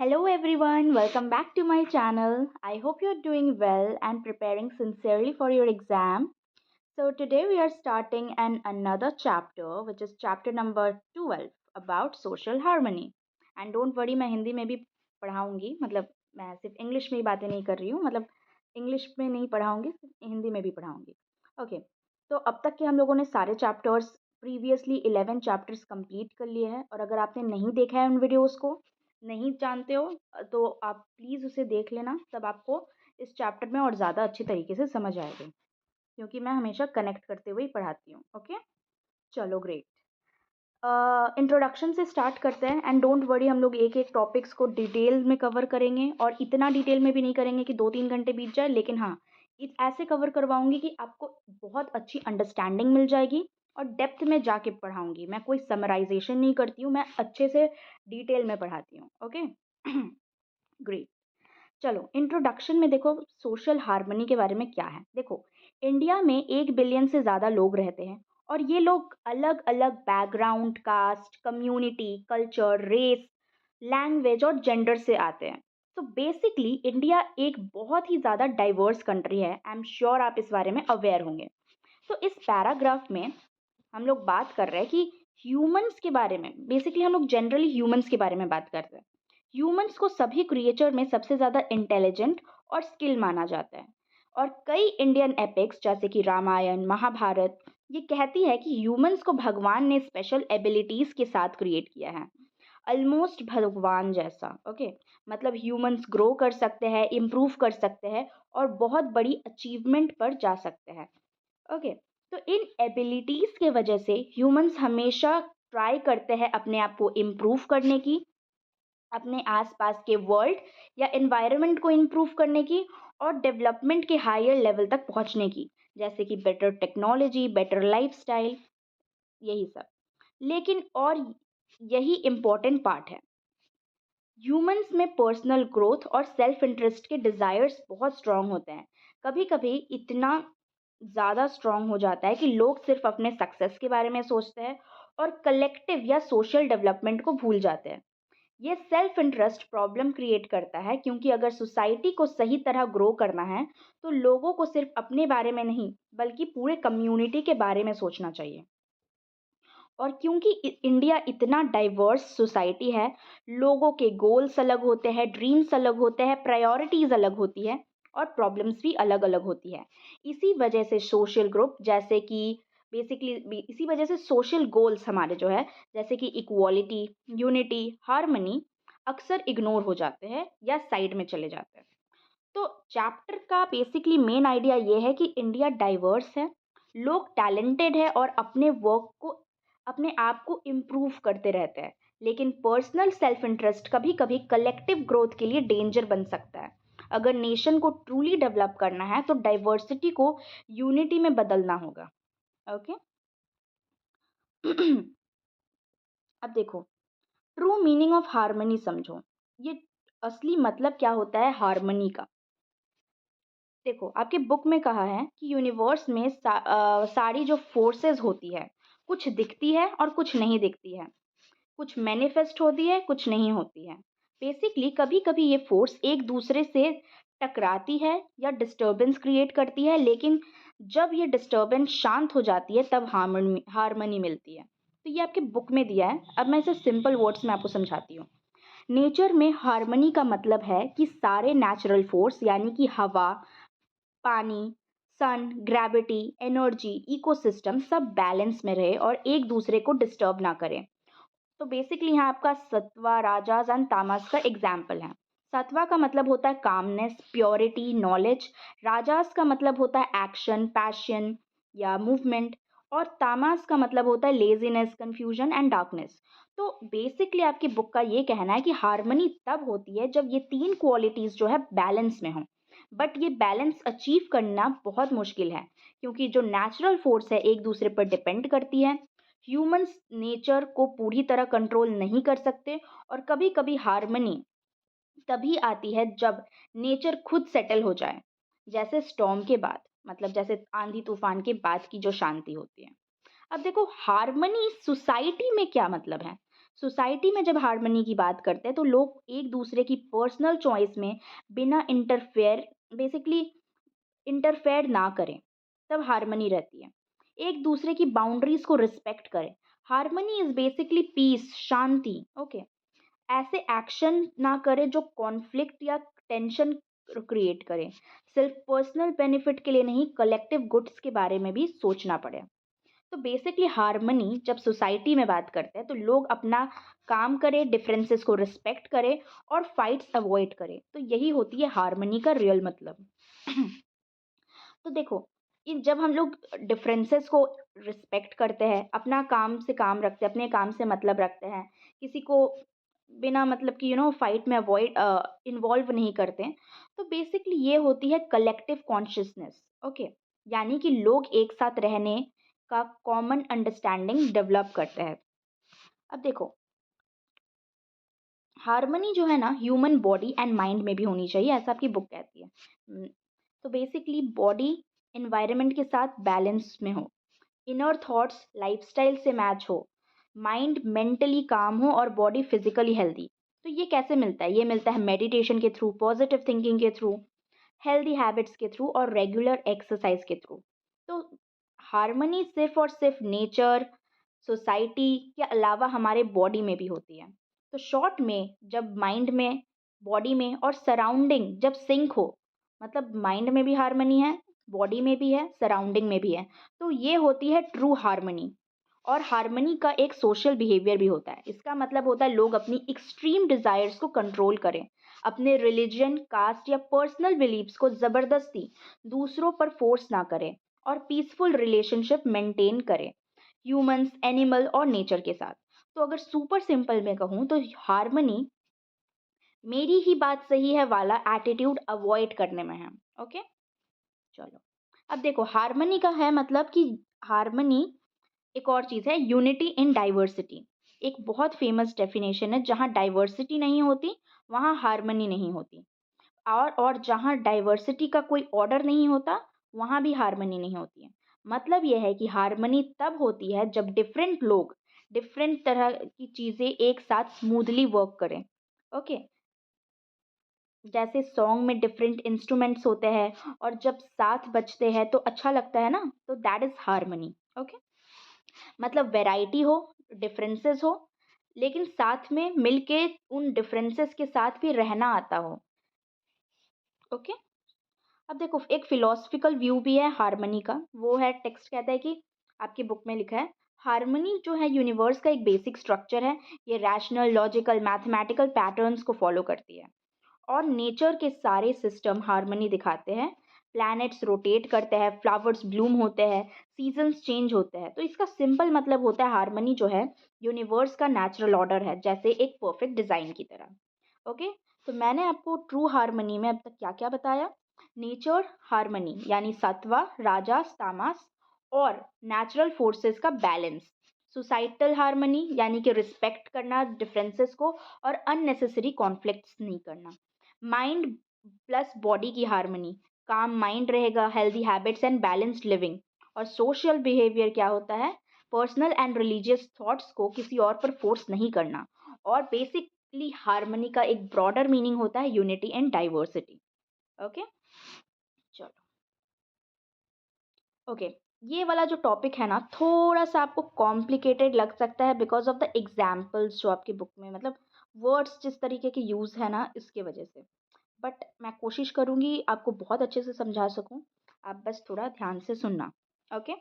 Hello everyone, welcome back to my channel. I hope you're doing well and preparing sincerely for your exam. So today we are starting another chapter which is chapter number 12 about social harmony. And don't worry मैं हिंदी में भी पढ़ाऊंगी मतलब मैं सिर्फ English में ही बातें नहीं कर रही हूँ मतलब इंग्लिश में नहीं पढ़ाऊंगी हिंदी में भी पढ़ाऊंगी ओके तो अब तक के हम लोगों ने सारे चैप्टर्स प्रीवियसली 11 चैप्टर्स कंप्लीट कर लिए हैं और अगर आपने नहीं देखा है उन वीडियोस को नहीं जानते हो तो आप प्लीज़ उसे देख लेना तब आपको इस चैप्टर में और ज़्यादा अच्छी तरीके से समझ आएगा क्योंकि मैं हमेशा कनेक्ट करते हुए ही पढ़ाती हूँ ओके चलो ग्रेट इंट्रोडक्शन से स्टार्ट करते हैं एंड डोंट वरी हम लोग एक एक टॉपिक्स को डिटेल में कवर करेंगे और इतना डिटेल में भी नहीं करेंगे कि 2-3 घंटे बीत जाए लेकिन हाँ ऐसे कवर करवाऊंगी कि आपको बहुत अच्छी अंडरस्टैंडिंग मिल जाएगी और डेप्थ में जाके पढ़ाऊंगी मैं कोई समराइजेशन नहीं करती हूँ मैं अच्छे से डिटेल में पढ़ाती हूँ ओके ग्रेट चलो इंट्रोडक्शन में देखो सोशल हार्मनी के बारे में क्या है देखो इंडिया में 1 बिलियन से ज़्यादा लोग रहते हैं और ये लोग अलग अलग background caste community culture race language और जेंडर से आते हैं तो बेसिकली इंडिया एक बहुत ही ज़्यादा डाइवर्स कंट्री है आई एम श्योर आप इस बारे में अवेयर होंगे तो इस पैराग्राफ में हम लोग बात कर रहे हैं कि ह्यूमंस के बारे में बेसिकली हम लोग जनरली ह्यूमंस के बारे में बात करते हैं ह्यूमंस को सभी क्रिएचर में सबसे ज़्यादा इंटेलिजेंट और स्किल माना जाता है और कई इंडियन एपिक्स जैसे कि रामायण महाभारत ये कहती है कि ह्यूमंस को भगवान ने स्पेशल एबिलिटीज़ के साथ क्रिएट किया है ऑलमोस्ट भगवान जैसा ओके मतलब ह्यूमंस ग्रो कर सकते हैं इम्प्रूव कर सकते हैं और बहुत बड़ी अचीवमेंट पर जा सकते हैं ओके तो इन एबिलिटीज़ के वजह से ह्यूमंस हमेशा ट्राई करते हैं अपने आप को इम्प्रूव करने की अपने आसपास के वर्ल्ड या एनवायरनमेंट को इम्प्रूव करने की और डेवलपमेंट के हायर लेवल तक पहुंचने की जैसे कि बेटर टेक्नोलॉजी बेटर लाइफस्टाइल यही सब लेकिन और यही इम्पोर्टेंट पार्ट है ह्यूमंस में पर्सनल ग्रोथ और सेल्फ इंटरेस्ट के डिज़ायर्स बहुत स्ट्रांग होते हैं कभी कभी इतना ज़्यादा स्ट्रांग हो जाता है कि लोग सिर्फ अपने सक्सेस के बारे में सोचते हैं और कलेक्टिव या सोशल डेवलपमेंट को भूल जाते हैं ये सेल्फ इंटरेस्ट प्रॉब्लम क्रिएट करता है क्योंकि अगर सोसाइटी को सही तरह ग्रो करना है तो लोगों को सिर्फ अपने बारे में नहीं बल्कि पूरे कम्युनिटी के बारे में सोचना चाहिए और क्योंकि इंडिया इतना डाइवर्स सोसाइटी है लोगों के गोल्स अलग होते हैं ड्रीम्स अलग होते हैं प्रायोरिटीज़ अलग होती है और प्रॉब्लम्स भी अलग अलग होती है इसी वजह से सोशल ग्रुप जैसे कि बेसिकली इसी वजह से सोशल गोल्स हमारे जो है जैसे कि इक्वालिटी यूनिटी हार्मनी अक्सर इग्नोर हो जाते हैं या साइड में चले जाते हैं तो चैप्टर का बेसिकली मेन आइडिया ये है कि इंडिया डाइवर्स है लोग टैलेंटेड है और अपने वर्क को अपने आप को इम्प्रूव करते रहते हैं लेकिन पर्सनल सेल्फ इंटरेस्ट कभी कभी कलेक्टिव ग्रोथ के लिए डेंजर बन सकता है अगर नेशन को ट्रूली डेवलप करना है तो डाइवर्सिटी को यूनिटी में बदलना होगा ओके अब देखो ट्रू मीनिंग ऑफ हार्मनी समझो ये असली मतलब क्या होता है हार्मनी का देखो आपके बुक में कहा है कि यूनिवर्स में सारी जो फोर्सेस होती है कुछ दिखती है और कुछ नहीं दिखती है कुछ मैनिफेस्ट होती है कुछ नहीं होती है बेसिकली कभी कभी ये फोर्स एक दूसरे से टकराती है या डिस्टरबेंस क्रिएट करती है लेकिन जब ये डिस्टरबेंस शांत हो जाती है तब हार्मनी मिलती है तो ये आपके बुक में दिया है अब मैं इसे सिंपल वर्ड्स में आपको समझाती हूँ नेचर में हार्मनी का मतलब है कि सारे नेचुरल फोर्स यानी कि हवा पानी सन ग्रेविटी एनर्जी इकोसिस्टम सब बैलेंस में रहे और एक दूसरे को डिस्टर्ब ना करें तो बेसिकली यहाँ आपका सत्वा राजास एंड तामस का एग्जाम्पल है सत्वा का मतलब होता है कामनेस प्योरिटी नॉलेज राजास का मतलब होता है एक्शन पैशन या मूवमेंट और तामस का मतलब होता है लेजीनेस कंफ्यूजन एंड डार्कनेस तो बेसिकली आपकी बुक का ये कहना है कि हार्मनी तब होती है जब ये तीन क्वालिटीज़ जो है बैलेंस में हों बट ये बैलेंस अचीव करना बहुत मुश्किल है क्योंकि जो नेचुरल फोर्स है एक दूसरे पर डिपेंड करती है ह्यूमंस नेचर को पूरी तरह कंट्रोल नहीं कर सकते और कभी कभी हार्मनी तभी आती है जब नेचर खुद सेटल हो जाए जैसे स्टॉर्म के बाद मतलब जैसे आंधी तूफान के बाद की जो शांति होती है अब देखो हार्मनी सोसाइटी में क्या मतलब है सोसाइटी में जब हार्मनी की बात करते हैं तो लोग एक दूसरे की पर्सनल चॉइस में बिना बेसिकली इंटरफेयर ना करें, तब हार्मनी रहती है। एक दूसरे की बाउंड्रीज को रिस्पेक्ट करें। हार्मनी इज बेसिकली पीस, शांति। ओके, ऐसे एक्शन ना करें जो कॉन्फ्लिक्ट या टेंशन क्रिएट करें। सिर्फ पर्सनल बेनिफिट के लिए नहीं, कलेक्टिव गुड्स के बारे में भी सोचना पड़े। तो बेसिकली हार्मनी जब सोसाइटी में बात करते हैं तो लोग अपना काम करें, डिफरेंसेस को रिस्पेक्ट करें और फाइट्स अवॉइड करें। तो यही होती है हार्मनी का रियल मतलब। तो देखो, ये जब हम लोग डिफरेंसेस को रिस्पेक्ट करते हैं, अपना काम से काम रखते हैं, अपने काम से मतलब रखते हैं, किसी को बिना मतलब कि फाइट में अवॉइड इन्वॉल्व नहीं करते हैं, तो बेसिकली ये होती है कलेक्टिव कॉन्शियसनेस। ओके, यानी कि लोग एक साथ रहने का कॉमन अंडरस्टैंडिंग डेवलप करते हैं। अब देखो, हार्मनी जो है ना ह्यूमन बॉडी एंड माइंड में भी होनी चाहिए, ऐसा आपकी बुक कहती है। तो बेसिकली बॉडी एनवायरनमेंट के साथ बैलेंस में हो, इनर थॉट्स लाइफस्टाइल से मैच हो, माइंड मेंटली काम हो और बॉडी फिजिकली हेल्दी। तो ये कैसे मिलता है? ये मिलता है मेडिटेशन के थ्रू, पॉजिटिव थिंकिंग के थ्रू, हेल्दी हैबिट्स के थ्रू और रेगुलर एक्सरसाइज के थ्रू। तो हार्मनी सिर्फ और सिर्फ नेचर, सोसाइटी के अलावा हमारे बॉडी में भी होती है। तो शॉर्ट में, जब माइंड में, बॉडी में और सराउंडिंग जब सिंक हो, मतलब माइंड में भी हार्मनी है, बॉडी में भी है, सराउंडिंग में भी है, तो ये होती है ट्रू हार्मनी। और हार्मनी का एक सोशल बिहेवियर भी होता है। इसका मतलब होता है लोग अपनी एक्सट्रीम डिज़ायर्स को कंट्रोल करें, अपने रिलीजन, कास्ट या पर्सनल बिलीव्स को ज़बरदस्ती दूसरों पर फोर्स ना करें और पीसफुल रिलेशनशिप मेंटेन करें ह्यूमंस, एनिमल और नेचर के साथ। तो अगर सुपर सिंपल में कहूँ तो हार्मनी मेरी ही बात सही है वाला एटीट्यूड अवॉइड करने में है। ओके, चलो। अब देखो, हार्मनी का है मतलब कि हार्मनी एक और चीज़ है, यूनिटी इन डाइवर्सिटी। एक बहुत फेमस डेफिनेशन है, जहाँ डाइवर्सिटी नहीं होती वहाँ हार्मनी नहीं होती। और जहाँ डाइवर्सिटी का कोई ऑर्डर नहीं होता वहाँ भी हार्मनी नहीं होती है। मतलब यह है कि हार्मनी तब होती है जब डिफरेंट लोग डिफरेंट तरह की चीज़ें एक साथ स्मूथली वर्क करें। ओके, जैसे सॉन्ग में डिफरेंट इंस्ट्रूमेंट्स होते हैं और जब साथ बजते हैं तो अच्छा लगता है ना, तो दैट इज हार्मनी। ओके, मतलब वैरायटी हो, डिफरेंसेस हो, लेकिन साथ में मिलके उन डिफरेंसेस के साथ भी रहना आता हो। ओके, अब देखो, एक फिलोसफिकल व्यू भी है हार्मनी का। वो है, टेक्स्ट कहता है कि आपकी बुक में लिखा है, हार्मनी जो है यूनिवर्स का एक बेसिक स्ट्रक्चर है। ये रैशनल, लॉजिकल, मैथमेटिकल पैटर्न्स को फॉलो करती है और नेचर के सारे सिस्टम हार्मनी दिखाते हैं। प्लैनेट्स रोटेट करते हैं, फ्लावर्स ब्लूम होते हैं, सीजन्स चेंज होते हैं। तो इसका सिंपल मतलब होता है हार्मनी जो है यूनिवर्स का नेचुरल ऑर्डर है, जैसे एक परफेक्ट डिज़ाइन की तरह। ओके, तो मैंने आपको ट्रू हार्मनी में अब तक क्या क्या बताया? नेचर हार्मनी यानी सत्वा, राजस, तामस और नेचुरल फोर्सेस का बैलेंस। सोसाइटल हार्मनी यानी कि रिस्पेक्ट करना डिफरेंसेस को और अननेसेसरी कॉन्फ्लिक्ट्स नहीं करना। माइंड प्लस बॉडी की हार्मनी, काम माइंड रहेगा, healthy habits and balanced living. और सोशल बिहेवियर क्या होता है? पर्सनल एंड रिलीजियस थॉट्स को किसी और पर फोर्स नहीं करना। और बेसिकली हार्मनी का एक ब्रॉडर मीनिंग होता है यूनिटी एंड डाइवर्सिटी। ओके, चलो। ओके, ये वाला जो टॉपिक है ना, थोड़ा सा आपको कॉम्प्लिकेटेड लग सकता है बिकॉज ऑफ द एग्जाम्पल्स जो आपकी बुक में, मतलब वर्ड्स जिस तरीके के यूज़ है ना, इसके वजह से। बट मैं कोशिश करूँगी आपको बहुत अच्छे से समझा सकूँ। आप बस थोड़ा ध्यान से सुनना। ओके,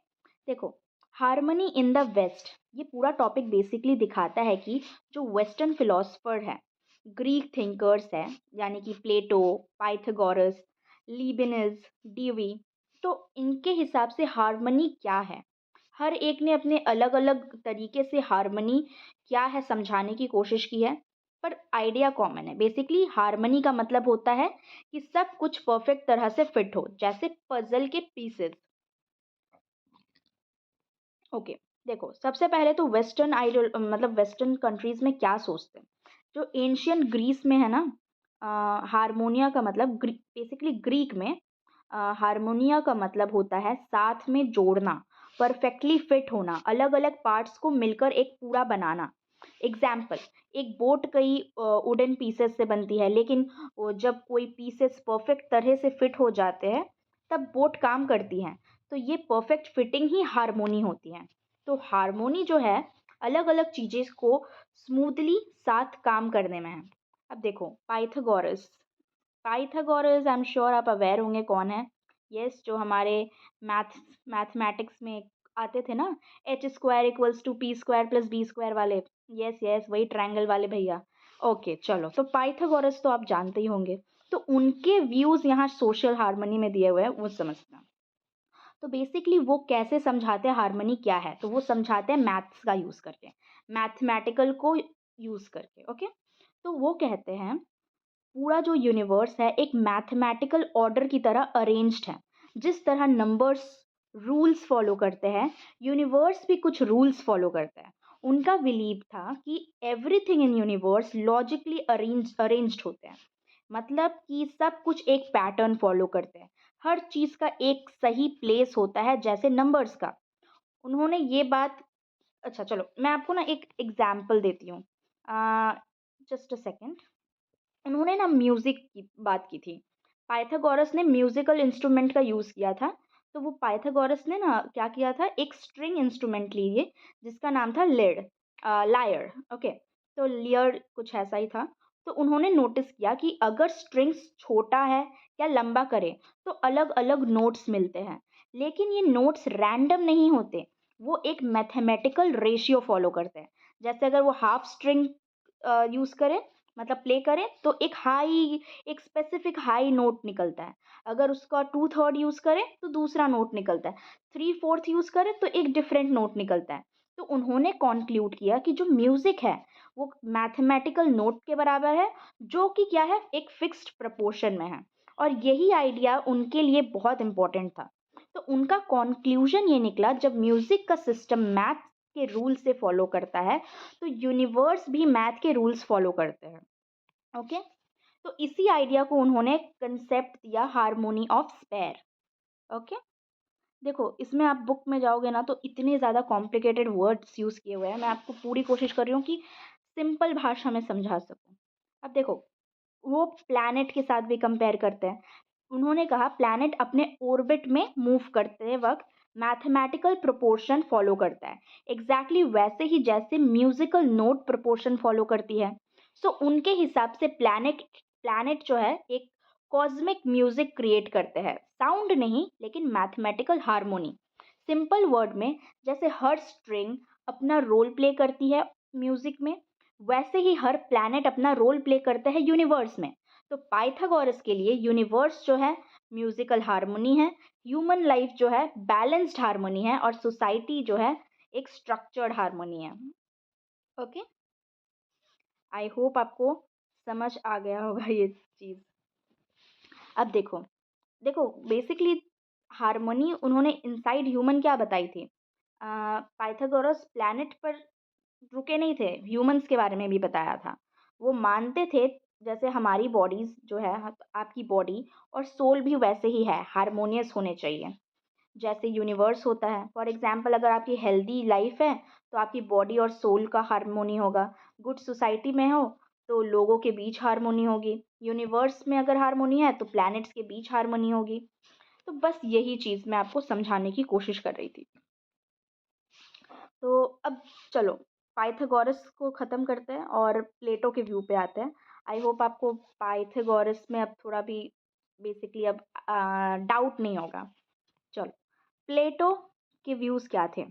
देखो, हार्मनी इन द वेस्ट, ये पूरा टॉपिक बेसिकली दिखाता है कि जो वेस्टर्न फिलोसफर है, ग्रीक थिंकर्स है, यानी कि प्लेटो, पाइथागोरस, लीबिनिज, डीवी, तो इनके हिसाब से हार्मनी क्या है? हर एक ने अपने अलग अलग तरीके से हार्मनी क्या है समझाने की कोशिश की है, पर आइडिया कॉमन है। बेसिकली हार्मनी का मतलब होता है कि सब कुछ परफेक्ट तरह से फिट हो, जैसे पजल के पीसेस। ओके, देखो, सबसे पहले तो वेस्टर्न आइडल मतलब वेस्टर्न कंट्रीज में क्या सोचते हैं। जो एंशियंट ग्रीस में है ना, हारमोनिया का मतलब बेसिकली ग्रीक में हारमोनिया का मतलब होता है साथ में जोड़ना, परफेक्टली फिट होना, अलग अलग पार्ट्स को मिलकर एक पूरा बनाना। एग्जाम्पल, एक बोट कई वुडन पीसेस से बनती है, लेकिन वो जब कोई पीसेस परफेक्ट तरह से फिट हो जाते हैं तब बोट काम करती हैं। तो ये परफेक्ट फिटिंग ही हारमोनी होती है। तो हारमोनी जो है अलग अलग चीज़ें को स्मूथली साथ काम करने में है। अब देखो Pythagoras, Pythagoras I am sure आप अवेयर होंगे कौन है। यस, जो हमारे मैथमेटिक्स में आते थे ना, H square equals to P square plus B square वाले। यस यस, वही ट्रायंगल वाले भैया। ओके चलो, तो पाइथागोरस तो आप जानते ही होंगे। तो उनके व्यूज यहाँ सोशल हार्मनी में दिए हुए हैं, वो समझना। तो बेसिकली वो कैसे समझाते हैं हार्मनी क्या है, तो वो समझाते हैं मैथ्स का यूज करके, मैथमेटिकल को यूज करके। ओके, तो वो कहते हैं पूरा जो यूनिवर्स है एक मैथमेटिकल ऑर्डर की तरह अरेंज्ड है। जिस तरह नंबर्स रूल्स फॉलो करते हैं, यूनिवर्स भी कुछ रूल्स फॉलो करता है। उनका बिलीव था कि everything in universe logically arranged होते हैं, मतलब कि सब कुछ एक पैटर्न फॉलो करते हैं। हर चीज़ का एक सही प्लेस होता है, जैसे नंबर्स का। उन्होंने ये बात, अच्छा चलो मैं आपको ना एक एग्जाम्पल देती हूँ। Just a second. उन्होंने ना म्यूज़िक की बात की थी। पाइथागोरस ने म्यूज़िकल इंस्ट्रूमेंट का यूज़ किया था। तो वो पाइथागोरस ने ना क्या किया था, एक स्ट्रिंग इंस्ट्रूमेंट लिए जिसका नाम था लायर। ओके, तो लियर कुछ ऐसा ही था। तो उन्होंने नोटिस किया कि अगर स्ट्रिंग्स छोटा है या लंबा करे तो अलग अलग नोट्स मिलते हैं। लेकिन ये नोट्स रैंडम नहीं होते, वो एक मैथमेटिकल रेशियो फॉलो करते हैं। जैसे अगर वो हाफ स्ट्रिंग यूज़ करे, मतलब प्ले करें, तो एक स्पेसिफिक हाई नोट निकलता है। अगर उसका 2/3 यूज़ करें तो दूसरा नोट निकलता है। 3/4 यूज़ करें तो एक डिफरेंट नोट निकलता है। तो उन्होंने कॉन्क्लूड किया कि जो म्यूज़िक है वो मैथमेटिकल नोट के बराबर है, जो कि क्या है, एक फिक्स्ड प्रपोर्शन में है। और यही आइडिया उनके लिए बहुत इम्पोर्टेंट था। तो उनका कॉन्क्लूजन ये निकला, जब म्यूज़िक का सिस्टम मैथ के रूल से फॉलो करता है तो यूनिवर्स भी मैथ के रूल्स फॉलो करते हैं। ओके, तो इसी आइडिया को उन्होंने कंसेप्ट दिया हार्मोनी ऑफ स्पेयर। ओके, देखो इसमें आप बुक में जाओगे ना तो इतने ज़्यादा कॉम्प्लिकेटेड वर्ड्स यूज़ किए हुए हैं। मैं आपको पूरी कोशिश कर रही हूँ कि सिंपल भाषा में समझा सकूँ। अब देखो, वो प्लैनेट के साथ भी कंपेयर करते हैं। उन्होंने कहा प्लैनेट अपने ऑर्बिट में मूव करते वक्त मैथमेटिकल प्रोपोर्शन फॉलो करता है, एग्जैक्टली वैसे ही जैसे म्यूजिकल नोट प्रोपोर्शन फॉलो करती है। सो उनके हिसाब से प्लैनेट प्लैनेट जो है एक कॉस्मिक म्यूजिक क्रिएट करते हैं, साउंड नहीं लेकिन मैथमेटिकल हार्मोनी। सिंपल वर्ड में, जैसे हर स्ट्रिंग अपना रोल प्ले करती है म्यूजिक में, वैसे ही हर प्लैनेट अपना रोल प्ले करता है यूनिवर्स में। तो पाइथागोरस के लिए यूनिवर्स जो है म्यूजिकल हार्मनी है, ह्यूमन लाइफ जो है बैलेंस्ड हार्मनी है, और सोसाइटी जो है एक स्ट्रक्चर्ड हार्मनी है। ओके, आई होप आपको समझ आ गया होगा ये चीज़। अब देखो, बेसिकली हार्मनी उन्होंने इनसाइड ह्यूमन क्या बताई थी। पाइथागोरस प्लैनेट पर रुके नहीं थे, ह्यूमंस के बारे में भी बताया था। वो मानते थे जैसे हमारी बॉडीज़ जो है, आपकी बॉडी और सोल भी वैसे ही है, हार्मोनियस होने चाहिए जैसे यूनिवर्स होता है। फॉर एग्जांपल, अगर आपकी हेल्दी लाइफ है तो आपकी बॉडी और सोल का हार्मोनी होगा। गुड सोसाइटी में हो तो लोगों के बीच हार्मोनी होगी। यूनिवर्स में अगर हार्मोनी है तो प्लैनेट्स के बीच हार्मोनी होगी। तो बस यही चीज़ मैं आपको समझाने की कोशिश कर रही थी। तो अब चलो पाइथागोरस को ख़त्म करते हैं और प्लेटो के व्यू पे आते हैं। आई होप आपको पाइथागोरस में अब थोड़ा भी बेसिकली अब डाउट नहीं होगा। चलो, प्लेटो के व्यूज़ क्या थे।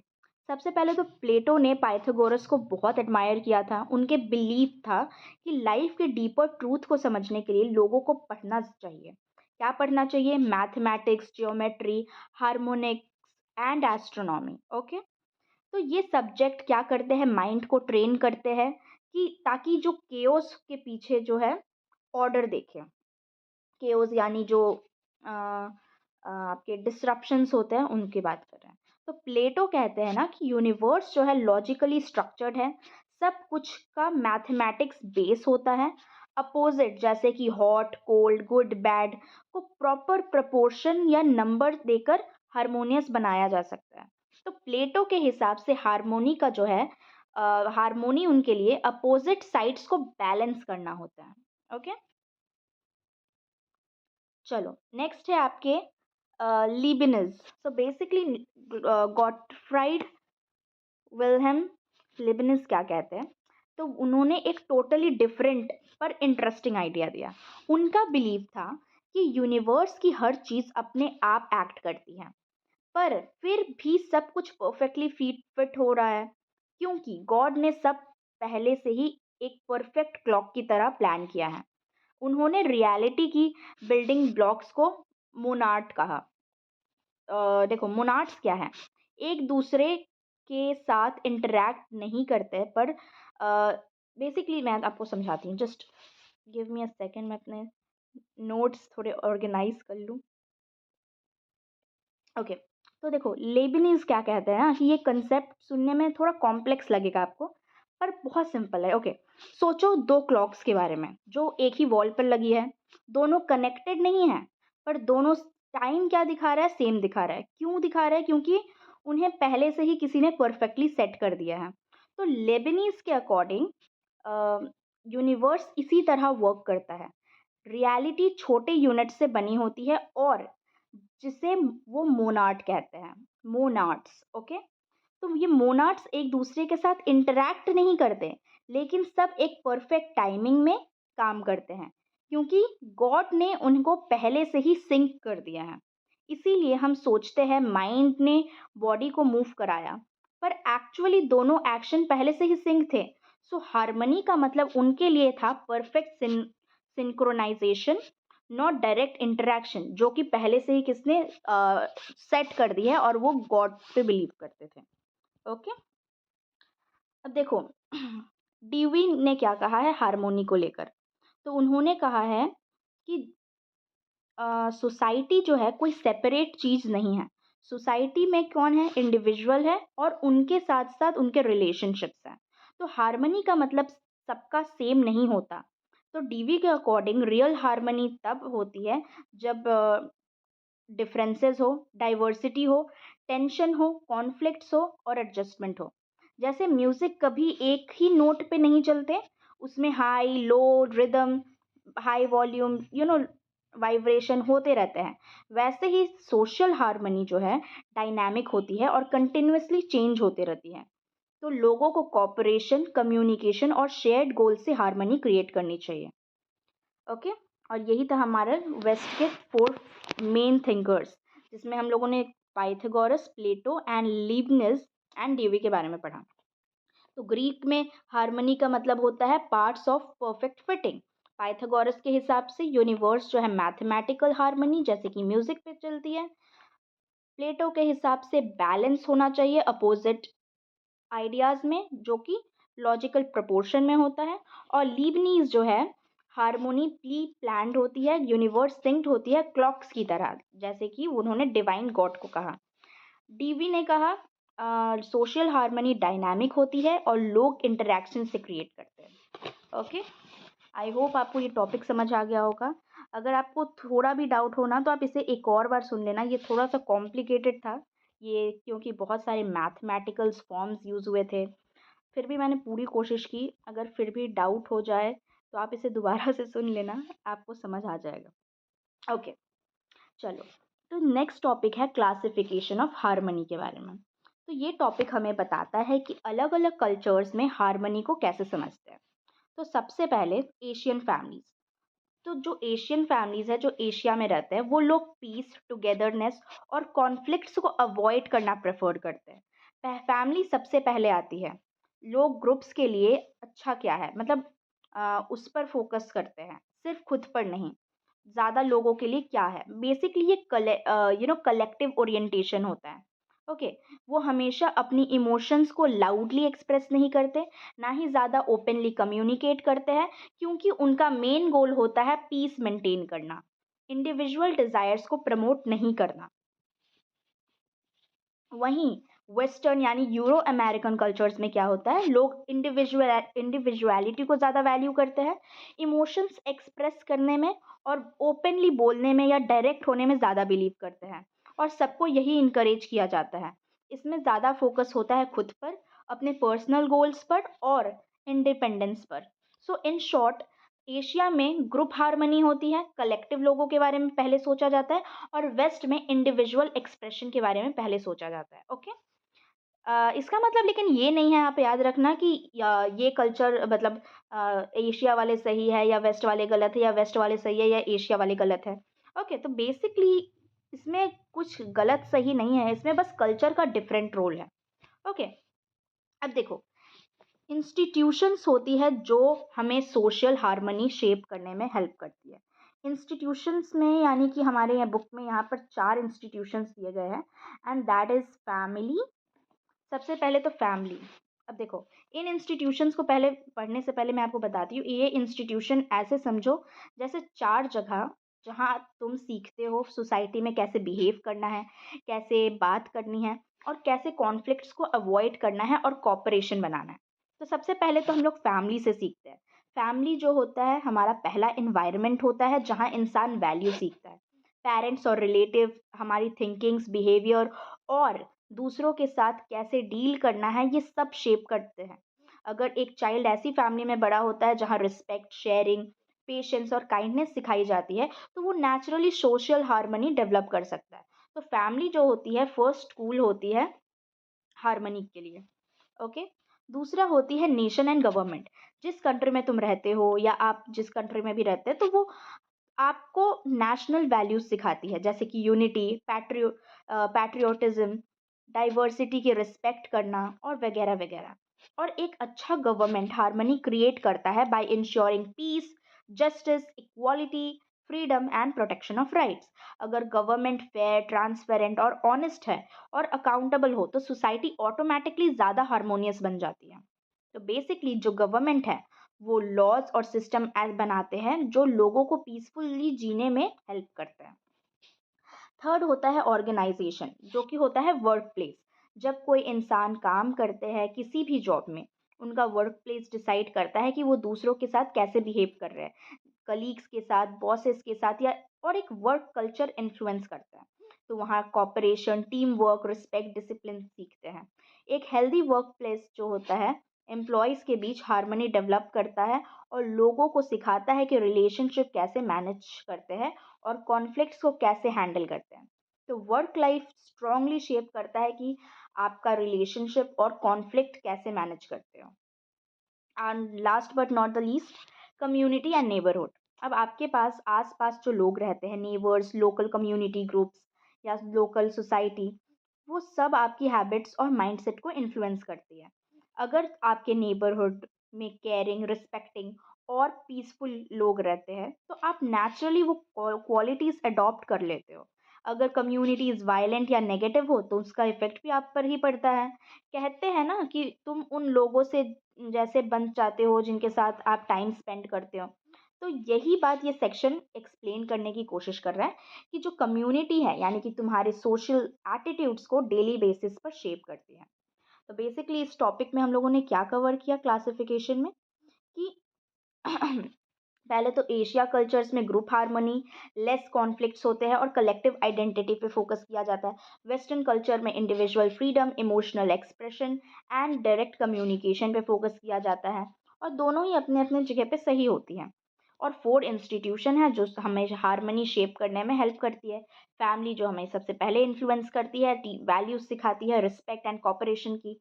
सबसे पहले तो प्लेटो ने पाइथागोरस को बहुत एडमायर किया था। उनके बिलीव था कि लाइफ के डीपर ट्रूथ को समझने के लिए लोगों को पढ़ना चाहिए। क्या पढ़ना चाहिए? Mathematics, geometry, harmonics and astronomy. Okay, तो ये सब्जेक्ट क्या करते हैं, माइंड को ट्रेन करते हैं कि ताकि जो केओस के पीछे जो है ऑर्डर देखें। केओस यानी जो आपके डिसरप्शंस होते हैं उनकी बात कर रहे हैं। तो प्लेटो कहते हैं ना कि यूनिवर्स जो है लॉजिकली स्ट्रक्चर्ड है, सब कुछ का मैथमेटिक्स बेस होता है। अपोजिट जैसे कि हॉट कोल्ड गुड बैड को प्रॉपर प्रपोर्शन या नंबर देकर हारमोनियस बनाया जा सकता है। तो प्लेटो के हिसाब से हारमोनी का जो है हार्मोनी उनके लिए अपोजिट साइड्स को बैलेंस करना होता है। ओके, चलो नेक्स्ट है आपके Leibniz. So basically Gottfried Wilhelm Leibniz क्या कहते हैं, तो उन्होंने एक टोटली डिफरेंट पर इंटरेस्टिंग आइडिया दिया। उनका बिलीव था कि यूनिवर्स की हर चीज़ अपने आप एक्ट करती है, पर फिर भी सब कुछ परफेक्टली फिट हो रहा है क्योंकि गॉड ने सब पहले से ही एक परफेक्ट क्लॉक की तरह प्लान किया है। उन्होंने रियलिटी की बिल्डिंग ब्लॉक्स को मोनार्ट कहा। देखो मोनार्ट्स क्या है, एक दूसरे के साथ इंटरैक्ट नहीं करते पर बेसिकली मैं आपको समझाती हूँ। Just give me a second, मैं अपने नोट्स थोड़े ऑर्गेनाइज कर लूँ। ओके, तो देखो लेबिनिज क्या कहते हैं ना कि ये कंसेप्ट सुनने में थोड़ा कॉम्प्लेक्स लगेगा आपको, पर बहुत सिंपल है। ओके, सोचो दो क्लॉक्स के बारे में जो एक ही वॉल पर लगी है। दोनों कनेक्टेड नहीं है, पर दोनों टाइम क्या दिखा रहा है, सेम दिखा रहा है। क्यों दिखा रहा है? क्योंकि उन्हें पहले से ही किसी ने परफेक्टली सेट कर दिया है। तो लेबिनिज के अकॉर्डिंग यूनिवर्स इसी तरह वर्क करता है। रियलिटी छोटे यूनिट से बनी होती है और जिसे वो मोनार्ट कहते हैं, मोनार्ट्स। ओके, तो ये मोनार्ट्स एक दूसरे के साथ इंटरैक्ट नहीं करते, लेकिन सब एक परफेक्ट टाइमिंग में काम करते हैं क्योंकि गॉड ने उनको पहले से ही सिंक कर दिया है। इसीलिए हम सोचते हैं माइंड ने बॉडी को मूव कराया, पर एक्चुअली दोनों एक्शन पहले से ही सिंक थे। सो हार्मनी का मतलब उनके लिए था perfect synchronization, not direct interaction, जो कि पहले से ही किसने सेट कर दी है और वो गॉड पे बिलीव करते थे। ओके, अब देखो डीवी ने क्या कहा है हार्मोनी को लेकर। तो उन्होंने कहा है कि सोसाइटी जो है कोई सेपरेट चीज़ नहीं है। सोसाइटी में कौन है? इंडिविजुअल है और उनके साथ साथ उनके रिलेशनशिप्स हैं। तो हार्मनी का मतलब सबका सेम नहीं होता। तो डीवी के अकॉर्डिंग रियल हार्मनी तब होती है जब डिफरेंसेस हो, डाइवर्सिटी हो, टेंशन हो, कॉन्फ्लिक्ट्स हो और एडजस्टमेंट हो। जैसे म्यूजिक कभी एक ही नोट पे नहीं चलते, उसमें high low rhythm, high volume, vibration होते रहते हैं। वैसे ही सोशल हार्मनी जो है डायनामिक होती है और कंटिन्यूअसली चेंज होते रहती है। तो लोगों को कॉपरेशन, कम्युनिकेशन और शेयर्ड गोल से हार्मनी क्रिएट करनी चाहिए। ओके, और यही था हमारे वेस्ट के 4 मेन थिंकर्स, जिसमें हम लोगों ने Pythagoras, Plato and Leibniz and Dewey के बारे में पढ़ा। तो ग्रीक में हार्मनी का मतलब होता है parts of perfect fitting. Pythagoras के हिसाब से यूनिवर्स जो है मैथमेटिकल हार्मनी, जैसे कि म्यूजिक पे चलती है। प्लेटो के हिसाब से बैलेंस होना चाहिए अपोजिट आइडियाज में, जो कि लॉजिकल प्रोपोर्शन में होता है। और लीबनीज जो है हार्मोनी प्ली प्लान्ड होती है, यूनिवर्स सिंक्ड होती है क्लॉक्स की तरह, जैसे कि उन्होंने डिवाइन गॉड को कहा। डीवी ने कहा सोशल हार्मनी डायनामिक होती है और लोग इंटरेक्शन से क्रिएट करते हैं। ओके, आई होप आपको ये टॉपिक समझ आ गया होगा। अगर आपको थोड़ा भी डाउट हो ना तो आप इसे एक और बार सुन लेना, ये थोड़ा सा कॉम्प्लिकेटेड था ये, क्योंकि बहुत सारे मैथमेटिकल्स फॉर्म्स यूज़ हुए थे। फिर भी मैंने पूरी कोशिश की। अगर फिर भी डाउट हो जाए तो आप इसे दोबारा से सुन लेना, आपको समझ आ जाएगा। ओके, चलो, तो नेक्स्ट टॉपिक है क्लासिफिकेशन ऑफ हार्मनी के बारे में। तो ये टॉपिक हमें बताता है कि अलग अलग कल्चर्स में हार्मनी को कैसे समझते हैं। तो सबसे पहले एशियन फैमिलीज। तो जो एशियन फैमिलीज है, जो एशिया में रहते हैं, वो लोग पीस, टुगेदरनेस और कॉन्फ्लिक्ट्स को अवॉइड करना प्रेफर करते हैं। फैमिली सबसे पहले आती है। लोग ग्रुप्स के लिए अच्छा क्या है, मतलब उस पर फोकस करते हैं, सिर्फ खुद पर नहीं। ज़्यादा लोगों के लिए क्या है, बेसिकली ये कलेक्टिव ओरिएंटेशन होता है। ओके, वो हमेशा अपनी इमोशंस को लाउडली एक्सप्रेस नहीं करते, ना ही ज़्यादा ओपनली कम्युनिकेट करते हैं, क्योंकि उनका मेन गोल होता है पीस मेंटेन करना, इंडिविजुअल डिज़ायर्स को प्रमोट नहीं करना। वहीं वेस्टर्न यानी यूरो अमेरिकन कल्चर्स में क्या होता है, लोग इंडिविजुअलिटी को ज़्यादा वैल्यू करते हैं, इमोशंस एक्सप्रेस करने में और ओपनली बोलने में या डायरेक्ट होने में ज़्यादा बिलीव करते हैं, और सबको यही इनकरेज किया जाता है। इसमें ज़्यादा फोकस होता है खुद पर, अपने पर्सनल गोल्स पर और इंडिपेंडेंस पर। सो इन शॉर्ट, एशिया में ग्रुप हार्मनी होती है, कलेक्टिव लोगों के बारे में पहले सोचा जाता है और वेस्ट में इंडिविजुअल एक्सप्रेशन के बारे में पहले सोचा जाता है। ओके? इसका मतलब लेकिन ये नहीं है, आप याद रखना कि ये कल्चर मतलब एशिया वाले सही है या वेस्ट वाले गलत है, या वेस्ट वाले सही है या एशिया वाले गलत है। ओके, तो बेसिकली इसमें कुछ गलत सही नहीं है, इसमें बस कल्चर का डिफरेंट रोल है। ओके, अब देखो, इंस्टीट्यूशंस होती है जो हमें सोशल हार्मनी शेप करने में हेल्प करती है। इंस्टीट्यूशंस में यानी कि हमारे यहाँ बुक में यहाँ पर 4 इंस्टीट्यूशंस दिए गए हैं, एंड दैट इज़ फैमिली। सबसे पहले तो फैमिली। अब देखो, इन इंस्टीट्यूशंस को पहले पढ़ने से पहले मैं आपको बताती हूँ, ये इंस्टीट्यूशन ऐसे समझो जैसे 4 जगह जहाँ तुम सीखते हो सोसाइटी में कैसे बिहेव करना है, कैसे बात करनी है और कैसे कॉन्फ्लिक्ट्स को अवॉइड करना है और कोऑपरेशन बनाना है। तो सबसे पहले तो हम लोग फैमिली से सीखते हैं। फैमिली जो होता है हमारा पहला एनवायरनमेंट होता है जहाँ इंसान वैल्यू सीखता है। पेरेंट्स और रिलेटिव हमारी थिंकिंग्स, बिहेवियर और दूसरों के साथ कैसे डील करना है, ये सब शेप करते हैं। अगर एक चाइल्ड ऐसी फैमिली में बड़ा होता है जहाँ रिस्पेक्ट, शेयरिंग, पेशेंस और काइंडनेस सिखाई जाती है, तो वो नेचुरली सोशल हार्मनी डेवलप कर सकता है। तो फैमिली जो होती है फर्स्ट स्कूल होती है हार्मनी के लिए। ओके, दूसरा होती है नेशन एंड गवर्नमेंट। जिस कंट्री में तुम रहते हो या आप जिस कंट्री में भी रहते हैं, तो वो आपको नेशनल वैल्यूज सिखाती है, जैसे कि यूनिटी, पैट्रियोटिज्म, डाइवर्सिटी की रिस्पेक्ट करना और वगैरह वगैरह। और एक अच्छा गवर्नमेंट हार्मनी क्रिएट करता है by ensuring peace, justice, equality, freedom and protection of rights. अगर गवर्नमेंट फेयर, ट्रांसपेरेंट और ऑनेस्ट है और अकाउंटेबल हो, तो सोसाइटी ऑटोमेटिकली ज़्यादा हार्मोनियस बन जाती है। तो बेसिकली जो गवर्नमेंट है वो लॉज और सिस्टम ऐसे बनाते हैं जो लोगों को पीसफुली जीने में हेल्प करते हैं। थर्ड होता है ऑर्गेनाइजेशन, जो कि होता है वर्क प्लेस। जब कोई इंसान काम करते हैं किसी भी जॉब में, उनका वर्क प्लेस डिसाइड करता है कि वो दूसरों के साथ कैसे बिहेव कर रहे हैं, कलीग्स के साथ, बॉसेस के साथ, या और एक वर्क कल्चर इन्फ्लुएंस करता है। तो वहाँ cooperation, team work, respect, discipline सीखते हैं। एक हेल्दी वर्क प्लेस जो होता है एम्प्लॉयज़ के बीच हार्मनी डेवलप करता है और लोगों को सिखाता है कि रिलेशनशिप कैसे मैनेज करते हैं और कॉन्फ्लिक्ट्स को कैसे हैंडल करते हैं। तो वर्क लाइफ स्ट्रांगली शेप करता है कि आपका रिलेशनशिप और कॉन्फ्लिक्ट कैसे मैनेज करते हो। And last but not the least, community and neighbourhood. अब आपके पास आस-पास जो लोग रहते हैं, नेबर्स, लोकल कम्युनिटी ग्रुप्स या लोकल सोसाइटी, वो सब आपकी हैबिट्स और माइंडसेट को इन्फ्लुएंस करती है। अगर आपके नेबरहुड में केयरिंग, रिस्पेक्टिंग और पीसफुल लोग रहते हैं, तो आप नेचुरली वो क्वालिटीज़ अडॉप्ट कर लेते हो। अगर कम्युनिटीज़ वायलेंट या नेगेटिव हो, तो उसका इफ़ेक्ट भी आप पर ही पड़ता है। कहते हैं ना कि तुम उन लोगों से जैसे बन जाते हो जिनके साथ आप टाइम स्पेंड करते हो। तो यही बात ये सेक्शन एक्सप्लेन करने की कोशिश कर रहा है कि जो कम्युनिटी है यानी कि तुम्हारे सोशल एटीट्यूड्स को डेली बेसिस पर शेप करती है। तो बेसिकली इस टॉपिक में हम लोगों ने क्या कवर किया क्लासिफिकेशन में कि पहले तो एशिया कल्चर्स में ग्रुप हार्मनी, लेस कॉन्फ्लिक्ट्स होते हैं और कलेक्टिव आइडेंटिटी पे फोकस किया जाता है। वेस्टर्न कल्चर में individual freedom, emotional expression and direct communication पे फोकस किया जाता है, और दोनों ही अपने अपने जगह पे सही होती हैं। और 4 इंस्टीट्यूशन है जो हमें हार्मनी शेप करने में हेल्प करती है। फैमिली जो हमें सबसे पहले इन्फ्लुएंस करती है, वैल्यूज सिखाती है, रिस्पेक्ट एंड कॉपरेशन की।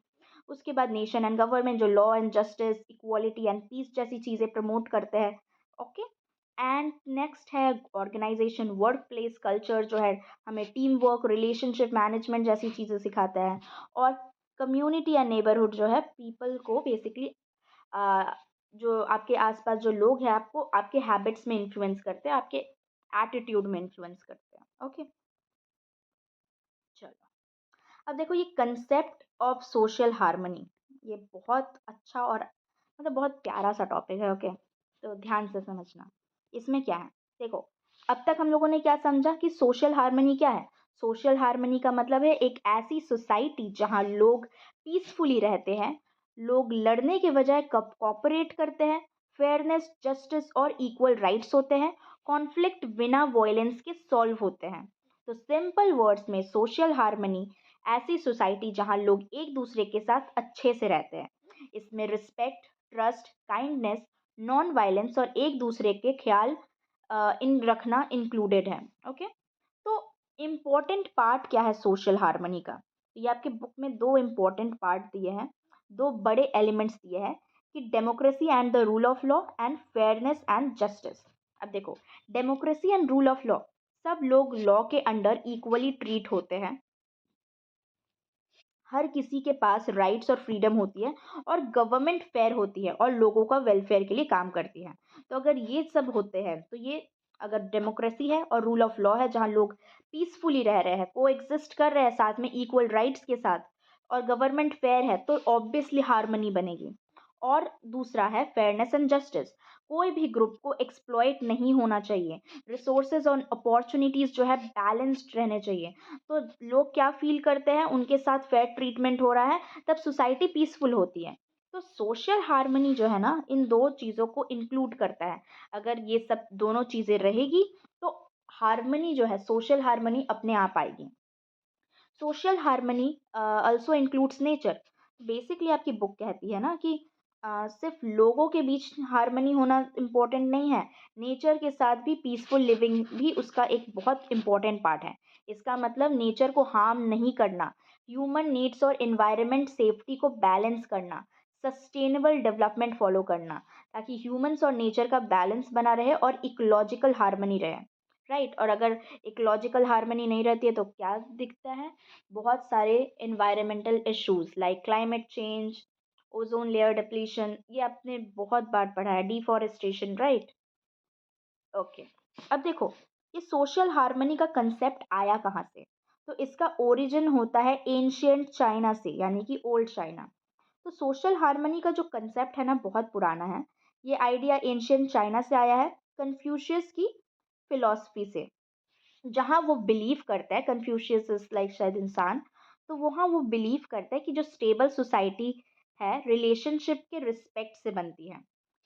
उसके बाद नेशन एंड गवर्नमेंट जो law and justice, equality and peace जैसी चीज़ें प्रमोट करते हैं। ओके, एंड नेक्स्ट है ऑर्गेनाइजेशन, वर्क प्लेस कल्चर जो है हमें टीम वर्क, रिलेशनशिप मैनेजमेंट जैसी चीज़ें सिखाता है। और कम्युनिटी या नेबरहुड जो है पीपल को बेसिकली जो आपके आसपास जो लोग हैं आपको आपके हैबिट्स में इन्फ्लुएंस करते हैं, आपके एटीट्यूड में इन्फ्लुएंस करते हैं। ओके, चलो, अब देखो ये कंसेप्ट ऑफ सोशल हार्मनी, ये बहुत अच्छा और मतलब बहुत प्यारा सा टॉपिक है। ओके, तो ध्यान से समझना इसमें क्या है। देखो, अब तक हम लोगों ने क्या समझा कि सोशल हार्मनी क्या है। सोशल हार्मनी का मतलब है एक ऐसी सोसाइटी जहाँ लोग पीसफुली रहते हैं, लोग लड़ने के बजाय कॉपरेट करते हैं, फेयरनेस, जस्टिस और इक्वल राइट्स होते हैं, कॉन्फ्लिक्ट बिना वॉयलेंस के सॉल्व होते हैं। तो सिंपल वर्ड्स में सोशल हार्मनी ऐसी सोसाइटी जहाँ लोग एक दूसरे के साथ अच्छे से रहते हैं। इसमें respect, trust, kindness, non violence और एक दूसरे के ख्याल इन रखना इंक्लूडेड है। ओके, तो इम्पोर्टेंट पार्ट क्या है सोशल हार्मनी का? ये आपके बुक में दो इम्पोर्टेंट पार्ट दिए हैं, दो बड़े एलिमेंट्स दिए हैं कि democracy and the rule of law and fairness and justice. अब देखो, democracy and rule of law, सब लोग लॉ के अंडर इक्वली ट्रीट होते हैं, हर किसी के पास राइट्स और फ्रीडम होती है, और गवर्नमेंट फेयर होती है और लोगों का वेलफेयर के लिए काम करती है। तो अगर ये सब होते हैं तो ये, अगर डेमोक्रेसी है और रूल ऑफ लॉ है जहाँ लोग पीसफुली रह रहे हैं, को एग्जिस्ट कर रहे हैं साथ में इक्वल राइट्स के साथ, और गवर्नमेंट फेयर है, तो ऑब्वियसली हारमनी बनेगी। और दूसरा है फेयरनेस एंड जस्टिस, कोई भी ग्रुप को एक्सप्लॉइट नहीं होना चाहिए, रिसोर्सेज और अपॉर्चुनिटीज़ जो है बैलेंस्ड रहने चाहिए। तो लोग क्या फील करते हैं, उनके साथ फेयर ट्रीटमेंट हो रहा है, तब सोसाइटी पीसफुल होती है। तो सोशल हार्मनी जो है ना, इन दो चीज़ों को इंक्लूड करता है। अगर ये सब दोनों चीज़ें रहेगी तो हार्मनी जो है, सोशल हार्मनी अपने आप आएगी। Social harmony also includes nature. Basically आपकी बुक कहती है ना कि सिर्फ लोगों के बीच हार्मनी होना इम्पोर्टेंट नहीं है, नेचर के साथ भी पीसफुल लिविंग भी उसका एक बहुत इम्पोर्टेंट पार्ट है। इसका मतलब नेचर को हार्म नहीं करना, ह्यूमन नीड्स और एनवायरनमेंट सेफ्टी को बैलेंस करना, सस्टेनेबल डेवलपमेंट फॉलो करना, ताकि ह्यूमंस और नेचर का बैलेंस बना रहे और इकोलॉजिकल हार्मनी रहे। राइट, और अगर इकोलॉजिकल हार्मनी नहीं रहती है तो क्या दिखता है? बहुत सारे environmental issues like climate change, ozone layer depletion, ये आपने बहुत बार पढ़ा है, डिफॉरेस्टेशन, राइट। ओके, अब देखो, ये सोशल हार्मनी का कंसेप्ट आया कहाँ से? तो इसका ओरिजिन होता है एंशियंट चाइना से, यानी कि ओल्ड चाइना। तो सोशल हार्मनी का जो कंसेप्ट है ना, बहुत पुराना है। ये आइडिया एंशियंट चाइना से आया है, कन्फ्यूशियस की फिलॉसफी से। जहाँ वो बिलीव करता है, कन्फ्यूशियस इज लाइक शायद इंसान, तो वहाँ वो बिलीव करता है कि जो स्टेबल सोसाइटी है, रिलेशनशिप के रिस्पेक्ट से बनती है।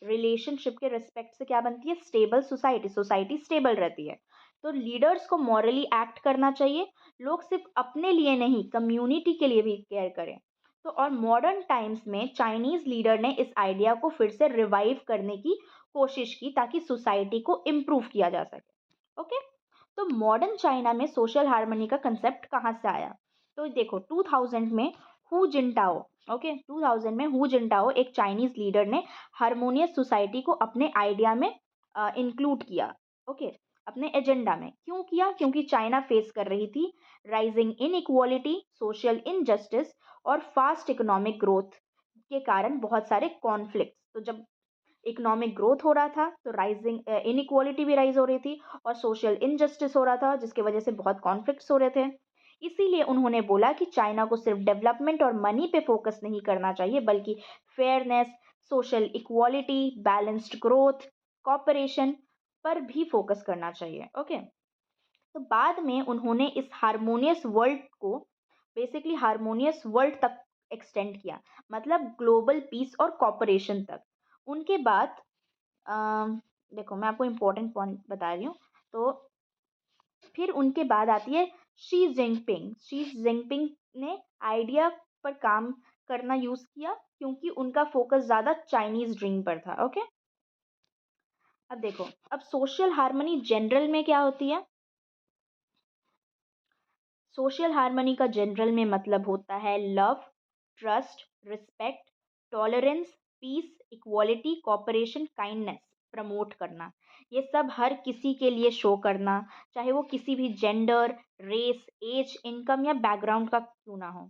रिलेशनशिप के रिस्पेक्ट से क्या बनती है? स्टेबल सोसाइटी, सोसाइटी स्टेबल रहती है। तो लीडर्स को मॉरली एक्ट करना चाहिए, लोग सिर्फ अपने लिए नहीं, कम्युनिटी के लिए भी केयर करें। तो और मॉडर्न टाइम्स में चाइनीज लीडर ने इस आइडिया को फिर से रिवाइव करने की कोशिश की ताकि सोसाइटी को इम्प्रूव किया जा सके। ओके, तो मॉडर्न चाइना में सोशल हार्मनी का कंसेप्ट कहाँ से आया? तो देखो, 2000 में हु जिनटाओ, ओके, 2000 में हु जिनटाओ, एक चाइनीज लीडर ने हारमोनियस सोसाइटी को अपने आइडिया में इंक्लूड किया। ओके, अपने एजेंडा में क्यों किया? क्योंकि चाइना फेस कर रही थी राइजिंग इनइक्वालिटी, सोशल इनजस्टिस और फास्ट इकोनॉमिक ग्रोथ के कारण बहुत सारे कॉन्फ्लिक्ट्स। तो जब इकोनॉमिक ग्रोथ हो रहा था तो राइजिंग इनइक्वालिटी भी राइज हो रही थी, और सोशल इनजस्टिस हो रहा था जिसकी वजह से बहुत कॉन्फ्लिक्ट्स हो रहे थे। इसीलिए उन्होंने बोला कि चाइना को सिर्फ डेवलपमेंट और मनी पे फोकस नहीं करना चाहिए, बल्कि fairness, social equality, balanced growth, cooperation पर भी फोकस करना चाहिए। ओके, तो बाद में उन्होंने इस हारमोनियस वर्ल्ड को, बेसिकली हारमोनियस वर्ल्ड तक एक्सटेंड किया, मतलब ग्लोबल पीस और कॉपरेशन तक। उनके बाद देखो, मैं आपको इम्पोर्टेंट पॉइंट बता रही हूँ। तो फिर उनके बाद आती है शी जिनपिंग। शी जिनपिंग ने आइडिया पर काम करना यूज़ किया क्योंकि उनका फोकस ज़्यादा चाइनीज़ ड्रीम पर था। ओके, अब देखो, अब सोशल हार्मनी जनरल में क्या होती है? सोशल हार्मनी का जनरल में मतलब होता है love, trust, respect, tolerance, peace, equality, cooperation, kindness promote करना। ये सब हर किसी के लिए शो करना, चाहे वो किसी भी जेंडर, रेस, एज, इनकम या बैकग्राउंड का क्यों ना हो।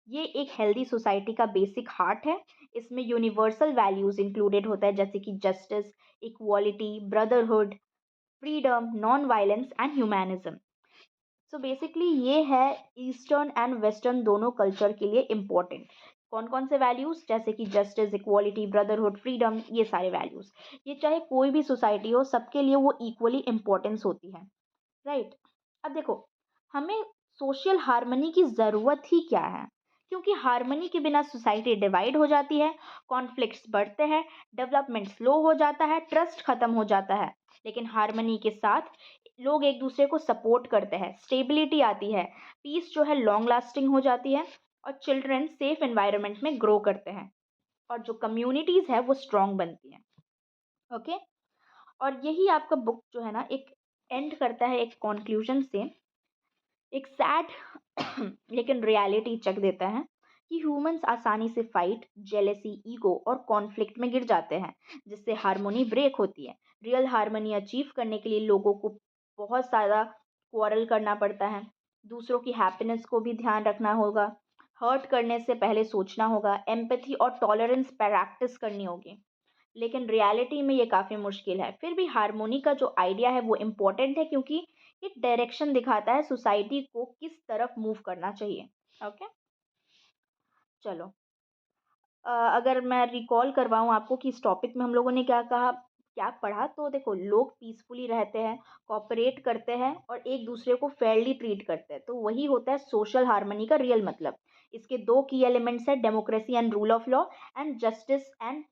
ये एक हेल्दी सोसाइटी का बेसिक हार्ट है। इसमें यूनिवर्सल वैल्यूज इंक्लूडेड होता है, जैसे कि justice, equality, brotherhood, freedom, non violence and humanism. So basically ये है ईस्टर्न एंड वेस्टर्न दोनों कल्चर के लिए इम्पोर्टेंट। कौन कौन से वैल्यूज़? जैसे कि जस्टिस, इक्वालिटी, ब्रदरहुड, फ्रीडम, ये सारे वैल्यूज़, ये चाहे कोई भी सोसाइटी हो, सबके लिए वो इक्वली इम्पोर्टेंस होती है। राइट, अब देखो, हमें सोशल हार्मनी की ज़रूरत ही क्या है? क्योंकि हार्मनी के बिना सोसाइटी डिवाइड हो जाती है, कॉन्फ्लिक्ट्स बढ़ते हैं, डेवलपमेंट स्लो हो जाता है, ट्रस्ट खत्म हो जाता है। लेकिन हार्मनी के साथ लोग एक दूसरे को सपोर्ट करते हैं, स्टेबिलिटी आती है, पीस जो है लॉन्ग लास्टिंग हो जाती है, और चिल्ड्रन सेफ एनवायरनमेंट में ग्रो करते हैं, और जो कम्युनिटीज है वो स्ट्रांग बनती हैं। ओके। और यही आपका बुक जो है ना एक एंड करता है एक कॉन्क्लूजन से, एक सैड लेकिन रियलिटी चेक देता है कि ह्यूमंस आसानी से फाइट, जेलेसी, ईगो और कॉन्फ्लिक्ट में गिर जाते हैं, जिससे हार्मोनी ब्रेक होती है। रियल हार्मनी अचीव करने के लिए लोगों को बहुत ज़्यादा क्वारल करना पड़ता है, दूसरों की हैप्पीनेस को भी ध्यान रखना होगा, हर्ट करने से पहले सोचना होगा, एम्पैथी और टॉलरेंस प्रैक्टिस करनी होगी। लेकिन रियलिटी में ये काफ़ी मुश्किल है। फिर भी हार्मोनी का जो आइडिया है वो इम्पोर्टेंट है, क्योंकि ये डायरेक्शन दिखाता है सोसाइटी को किस तरफ मूव करना चाहिए। ओके, चलो। अगर मैं रिकॉल करवाऊँ आपको कि इस टॉपिक में हम लोगों ने क्या कहा, क्या पढ़ा, तो देखो, लोग पीसफुली रहते हैं, कोऑपरेट करते हैं और एक दूसरे को फेयरली ट्रीट करते हैं, तो वही होता है सोशल हार्मनी का रियल मतलब। इसके दो की एलिमेंट्स हैं, democracy and rule of law, and justice and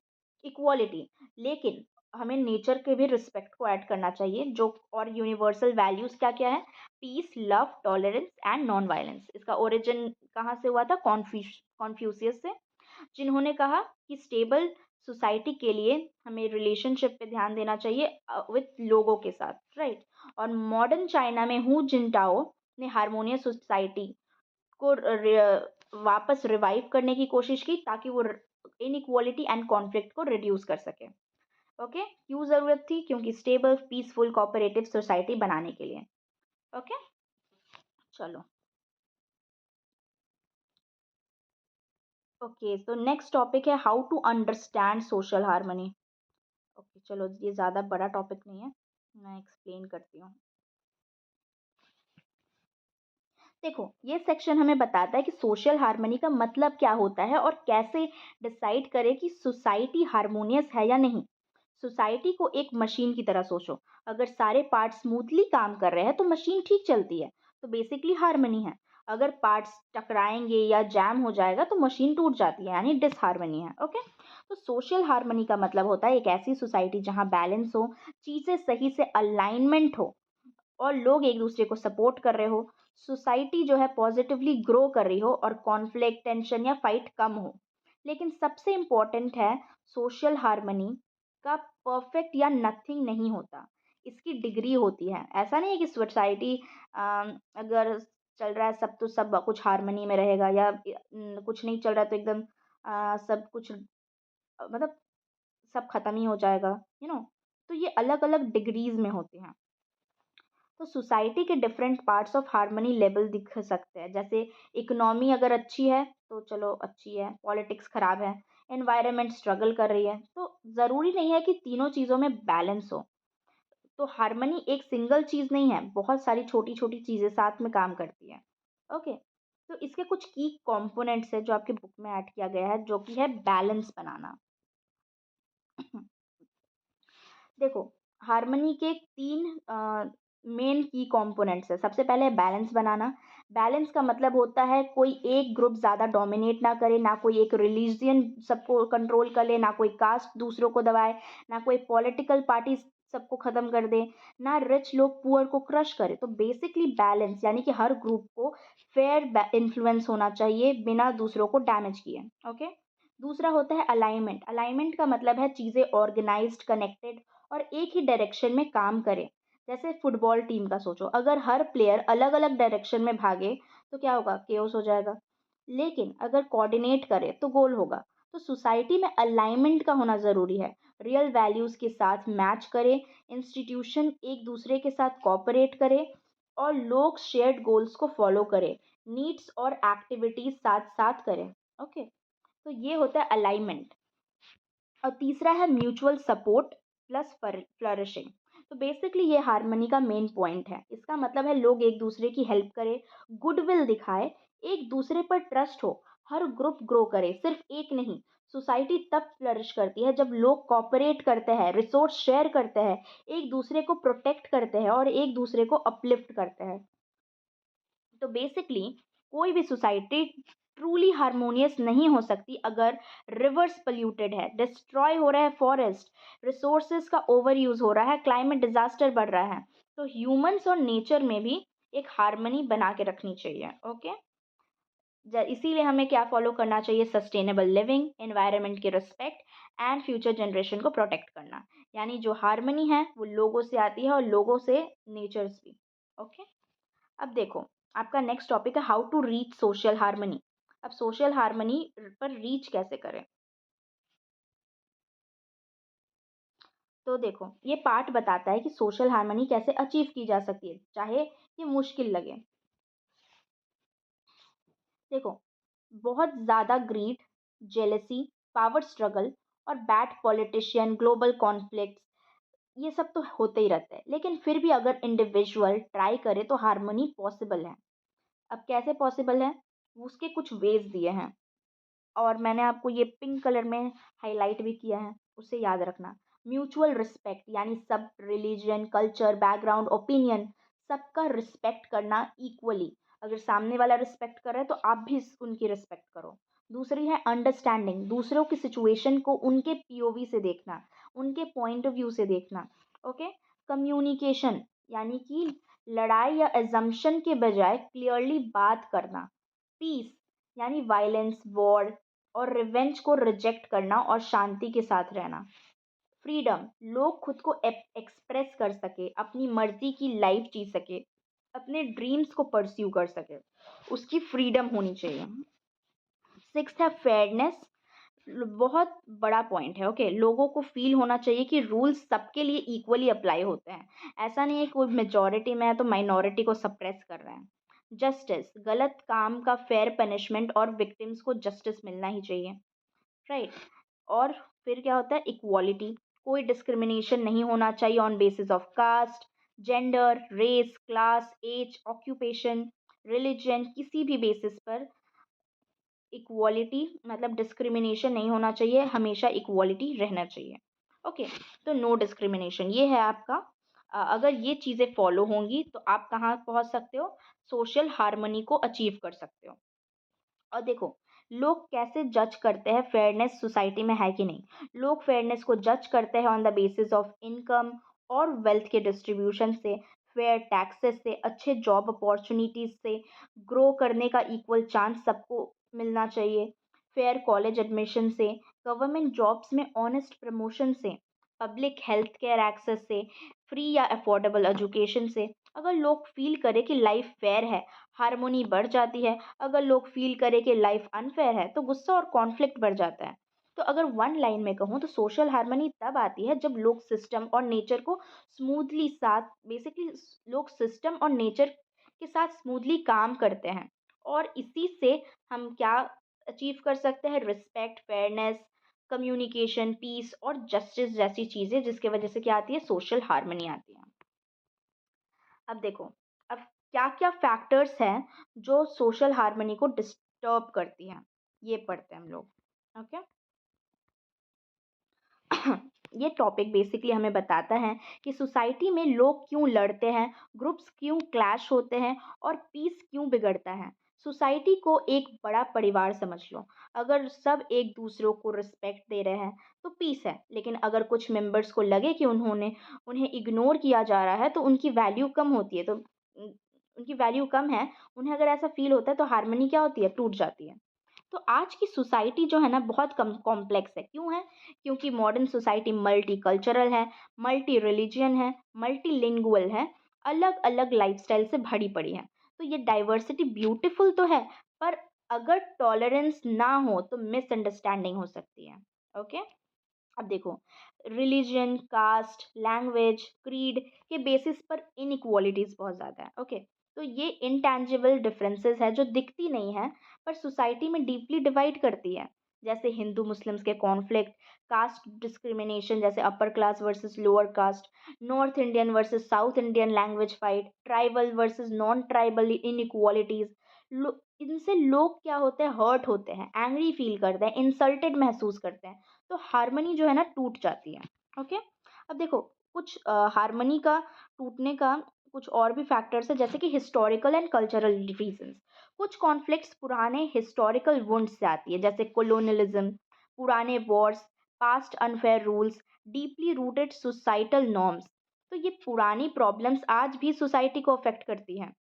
equality. लेकिन हमें नेचर के भी रिस्पेक्ट को ऐड करना चाहिए, जो और यूनिवर्सल वैल्यूज क्या क्या है, peace, love, tolerance and non violence. इसका ओरिजिन कहाँ से हुआ था, कॉन्फ्यूशियस से, जिन्होंने कहा कि स्टेबल सोसाइटी के लिए हमें रिलेशनशिप पे ध्यान देना चाहिए विथ लोगों के साथ, राइट। और मॉडर्न चाइना में हु जिनटाओ ने हारमोनियस सोसाइटी को वापस रिवाइव करने की कोशिश की, ताकि वो इनइक्वालिटी एंड कॉन्फ्लिक्ट को रिड्यूस कर सके। ओके, क्यों ज़रूरत थी, क्योंकि स्टेबल, पीसफुल, कोऑपरेटिव सोसाइटी बनाने के लिए। ओके, चलो। ओके, तो नेक्स्ट टॉपिक है how to understand social harmony. Okay, चलो, ये ज़्यादा बड़ा टॉपिक नहीं है, मैं एक्सप्लेन करती हूँ। देखो, ये सेक्शन हमें बताता है कि सोशल हार्मनी का मतलब क्या होता है और कैसे डिसाइड करें कि सोसाइटी हार्मोनियस है या नहीं। सोसाइटी को एक मशीन की तरह सोचो। अगर सारे पार्ट स्मूथली काम कर रहे हैं तो मशीन ठीक चलती है, तो बेसिकली हार्मनी है। अगर पार्ट्स टकराएंगे या जैम हो जाएगा तो मशीन टूट जाती है, यानी डिसहार्मनी है। ओके, तो सोशल हार्मनी का मतलब होता है एक ऐसी सोसाइटी जहाँ बैलेंस हो, चीज़ें सही से अलाइनमेंट हो और लोग एक दूसरे को सपोर्ट कर रहे हो, सोसाइटी जो है पॉजिटिवली ग्रो कर रही हो और कॉन्फ्लिक्ट, टेंशन या फाइट कम हो। लेकिन सबसे इम्पोर्टेंट है, सोशल हार्मनी का परफेक्ट या नथिंग नहीं होता, इसकी डिग्री होती है। ऐसा नहीं है कि सोसाइटी अगर चल रहा है सब तो सब कुछ हार्मनी में रहेगा, या कुछ नहीं चल रहा तो एकदम सब कुछ मतलब सब खत्म ही हो जाएगा, तो ये अलग अलग डिग्रीज में होते हैं। तो सोसाइटी के different parts of harmony level दिख सकते हैं, जैसे इकोनॉमी अगर अच्छी है तो चलो अच्छी है, पॉलिटिक्स खराब है, एनवायरनमेंट स्ट्रगल कर रही है, तो ज़रूरी नहीं है कि तीनों चीज़ों में बैलेंस हो। तो हार्मनी एक सिंगल चीज़ नहीं है, बहुत सारी छोटी छोटी चीज़ें साथ में काम करती है। ओके, तो इसके कुछ की कंपोनेंट्स है जो आपके बुक में ऐड किया गया है, जो कि है बैलेंस बनाना। देखो, हार्मनी के 3 मेन की कंपोनेंट्स है। सबसे पहले है बैलेंस बनाना। बैलेंस का मतलब होता है कोई एक ग्रुप ज़्यादा डोमिनेट ना करे, ना कोई एक रिलीजन सबको कंट्रोल कर ले, ना कोई कास्ट दूसरों को दबाए, ना कोई पॉलिटिकल पार्टी सबको ख़त्म कर दे, ना रिच लोग पुअर को क्रश करे। तो बेसिकली बैलेंस यानी कि हर ग्रुप को फेयर इन्फ्लुएंस होना चाहिए बिना दूसरों को डैमेज किए। ओके। दूसरा होता है अलाइनमेंट। अलाइनमेंट का मतलब है चीज़ें ऑर्गेनाइज्ड, कनेक्टेड और एक ही डायरेक्शन में काम करें। जैसे फुटबॉल टीम का सोचो, अगर हर प्लेयर अलग अलग डायरेक्शन में भागे तो क्या होगा, केओस हो जाएगा। लेकिन अगर कोऑर्डिनेट करे तो गोल होगा। तो सोसाइटी में अलाइनमेंट का होना ज़रूरी है, रियल वैल्यूज़ के साथ मैच करे, इंस्टीट्यूशन एक दूसरे के साथ कोऑपरेट करे और लोग शेयर्ड गोल्स को फॉलो करें, नीड्स और एक्टिविटीज़ साथ साथ करें। ओके, तो ये होता है अलाइनमेंट। और तीसरा है म्यूचुअल सपोर्ट प्लस फ्लरिशिंग। तो बेसिकली ये हार्मनी का मेन पॉइंट है। इसका मतलब है लोग एक दूसरे की हेल्प करें, गुडविल दिखाए, एक दूसरे पर ट्रस्ट हो, हर ग्रुप ग्रो करे, सिर्फ एक नहीं। सोसाइटी तब फ्लरिश करती है जब लोग कॉपरेट करते हैं, रिसोर्स शेयर करते हैं, एक दूसरे को प्रोटेक्ट करते हैं और एक दूसरे को अपलिफ्ट करते हैं। तो बेसिकली कोई भी सोसाइटी ट्रूली हार्मोनियस नहीं हो सकती अगर रिवर्स पोल्यूटेड है, डिस्ट्रॉय हो रहा है फॉरेस्ट, रिसोर्सेज का ओवर यूज हो रहा है, क्लाइमेट डिजास्टर बढ़ रहा है। तो ह्यूमंस और नेचर में भी एक हार्मनी बना के रखनी चाहिए। ओके, इसीलिए हमें क्या फॉलो करना चाहिए? सस्टेनेबल लिविंग, एनवायरनमेंट की रिस्पेक्ट एंड फ्यूचर जनरेशन को प्रोटेक्ट करना। यानी जो हार्मनी है वो लोगों से आती है और लोगों से नेचर्स भी। ओके, अब देखो, आपका नेक्स्ट टॉपिक है how to reach social harmony. अब सोशल हार्मनी पर रीच कैसे करें? तो देखो, ये पार्ट बताता है कि सोशल हार्मनी कैसे अचीव की जा सकती है, चाहे ये मुश्किल लगे। देखो, बहुत ज़्यादा ग्रीड, जेलसी, पावर स्ट्रगल और बैड पॉलिटिशियन, ग्लोबल कॉन्फ्लिक्ट्स, ये सब तो होते ही रहते हैं, लेकिन फिर भी अगर इंडिविजुअल ट्राई करे तो हार्मनी पॉसिबल है। अब कैसे पॉसिबल है? उसके कुछ वेज दिए हैं और मैंने आपको ये पिंक कलर में हाईलाइट भी किया है, उसे याद रखना। म्यूचुअल रिस्पेक्ट, यानी सब रिलीजन, कल्चर, बैकग्राउंड, ओपिनियन, सबका रिस्पेक्ट करना इक्वली। अगर सामने वाला रिस्पेक्ट कर रहा है तो आप भी उनकी रिस्पेक्ट करो। दूसरी है अंडरस्टैंडिंग, दूसरों की सिचुएशन को उनके पीओवी से देखना, उनके पॉइंट ऑफ व्यू से देखना। ओके, कम्युनिकेशन, यानी कि लड़ाई या एजम्पशन के बजाय क्लियरली बात करना। पीस, यानी वायलेंस, वॉर और रिवेंज को रिजेक्ट करना और शांति के साथ रहना। फ्रीडम, लोग खुद को एक्सप्रेस कर सके, अपनी मर्जी की लाइफ जी सके, अपने ड्रीम्स को परस्यू कर सके, उसकी फ्रीडम होनी चाहिए। सिक्स्थ है फेयरनेस, बहुत बड़ा पॉइंट है। ओके, लोगों को फील होना चाहिए कि रूल्स सबके लिए इक्वली अप्लाई होते हैं। ऐसा नहीं है कोई मेजॉरिटी में है तो माइनॉरिटी को सप्रेस कर रहे हैं। जस्टिस, गलत काम का फेयर पनिशमेंट और विक्टिम्स को जस्टिस मिलना ही चाहिए, राइट। और फिर क्या होता है? इक्वालिटी, कोई डिस्क्रिमिनेशन नहीं होना चाहिए on basis of caste, gender, race, class, age, occupation, religion, किसी भी बेसिस पर इक्वालिटी, मतलब डिस्क्रिमिनेशन नहीं होना चाहिए, हमेशा इक्वालिटी रहना चाहिए। ओके, तो नो डिस्क्रिमिनेशन ये है आपका। अगर ये चीज़ें फॉलो होंगी तो आप कहाँ पहुँच सकते हो? सोशल हार्मनी को अचीव कर सकते हो। और देखो, लोग कैसे जज करते हैं फेयरनेस सोसाइटी में है कि नहीं? लोग फेयरनेस को जज करते हैं on the basis of income और वेल्थ के डिस्ट्रीब्यूशन से, फेयर टैक्सेस से, अच्छे जॉब अपॉर्चुनिटीज से, ग्रो करने का इक्वल चांस सबको मिलना चाहिए, फेयर कॉलेज एडमिशन से, गवर्नमेंट जॉब्स में ऑनेस्ट प्रमोशन से, पब्लिक हेल्थ केयर एक्सेस से, फ्री या अफोर्डेबल एजुकेशन से। अगर लोग फील करें कि लाइफ फेयर है, हार्मोनी बढ़ जाती है। अगर लोग फील करें कि लाइफ अनफेयर है तो गुस्सा और कॉन्फ्लिक्ट बढ़ जाता है। तो अगर वन लाइन में कहूँ तो सोशल हार्मनी तब आती है जब लोग सिस्टम और नेचर को स्मूथली साथ, बेसिकली लोग सिस्टम और नेचर के साथ स्मूथली काम करते हैं। और इसी से हम क्या अचीव कर सकते हैं? रिस्पेक्ट, फेयरनेस, कम्युनिकेशन, पीस और जस्टिस जैसी चीज़ें, जिसकी वजह से क्या आती है? सोशल हार्मनी आती है। अब देखो, अब क्या क्या फैक्टर्स हैं जो सोशल हार्मनी को डिस्टर्ब करती हैं, ये पढ़ते हैं हम लोग। ओके, ये टॉपिक बेसिकली हमें बताता है कि सोसाइटी में लोग क्यों लड़ते हैं, ग्रुप्स क्यों क्लैश होते हैं और पीस क्यों बिगड़ता है। सोसाइटी को एक बड़ा परिवार समझ लो। अगर सब एक दूसरे को रिस्पेक्ट दे रहे हैं तो पीस है, लेकिन अगर कुछ मेंबर्स को लगे कि उन्हें इग्नोर किया जा रहा है तो उनकी वैल्यू कम होती है, तो उनकी वैल्यू कम है, उन्हें अगर ऐसा फील होता है तो हार्मनी क्या होती है? टूट जाती है। तो आज की सोसाइटी जो है ना बहुत कम कॉम्प्लेक्स है। क्यों है? क्योंकि मॉडर्न सोसाइटी मल्टी कल्चरल है, मल्टी रिलीजियन है, मल्टी लिंगुअल है, अलग अलग लाइफस्टाइल से भरी पड़ी है। तो ये डाइवर्सिटी ब्यूटीफुल तो है, पर अगर टॉलरेंस ना हो तो मिसअंडरस्टैंडिंग हो सकती है। ओके, अब देखो, रिलीजन, कास्ट, लैंग्वेज, क्रीड के बेसिस पर इनइक्वालिटीज बहुत ज़्यादा है। ओके, तो ये इंटैंजिबल डिफरेंसेस है जो दिखती नहीं है पर सोसाइटी में डीपली डिवाइड करती है। जैसे हिंदू मुस्लिम्स के कॉन्फ्लिक्ट, कास्ट डिस्क्रिमिनेशन जैसे upper class versus lower caste, north Indian versus south Indian language fight, tribal versus non tribal inequalities. इनसे लोग क्या होते हैं? हर्ट होते हैं, एंग्री फील करते हैं, इंसल्टेड महसूस करते हैं। तो हार्मनी जो है ना टूट जाती है। ओके, अब देखो, कुछ हार्मनी का टूटने का कुछ और भी फैक्टर्स हैं, जैसे कि हिस्टोरिकल एंड कल्चरल रीजंस। कुछ कॉन्फ्लिक्ट्स पुराने हिस्टोरिकल वुंड्स से आती है, जैसे कोलोनियलिज्म, पुराने Wars, past unfair rules, deeply rooted societal norms. तो ये पुरानी प्रॉब्लम्स आज भी सोसाइटी को अफेक्ट करती हैं।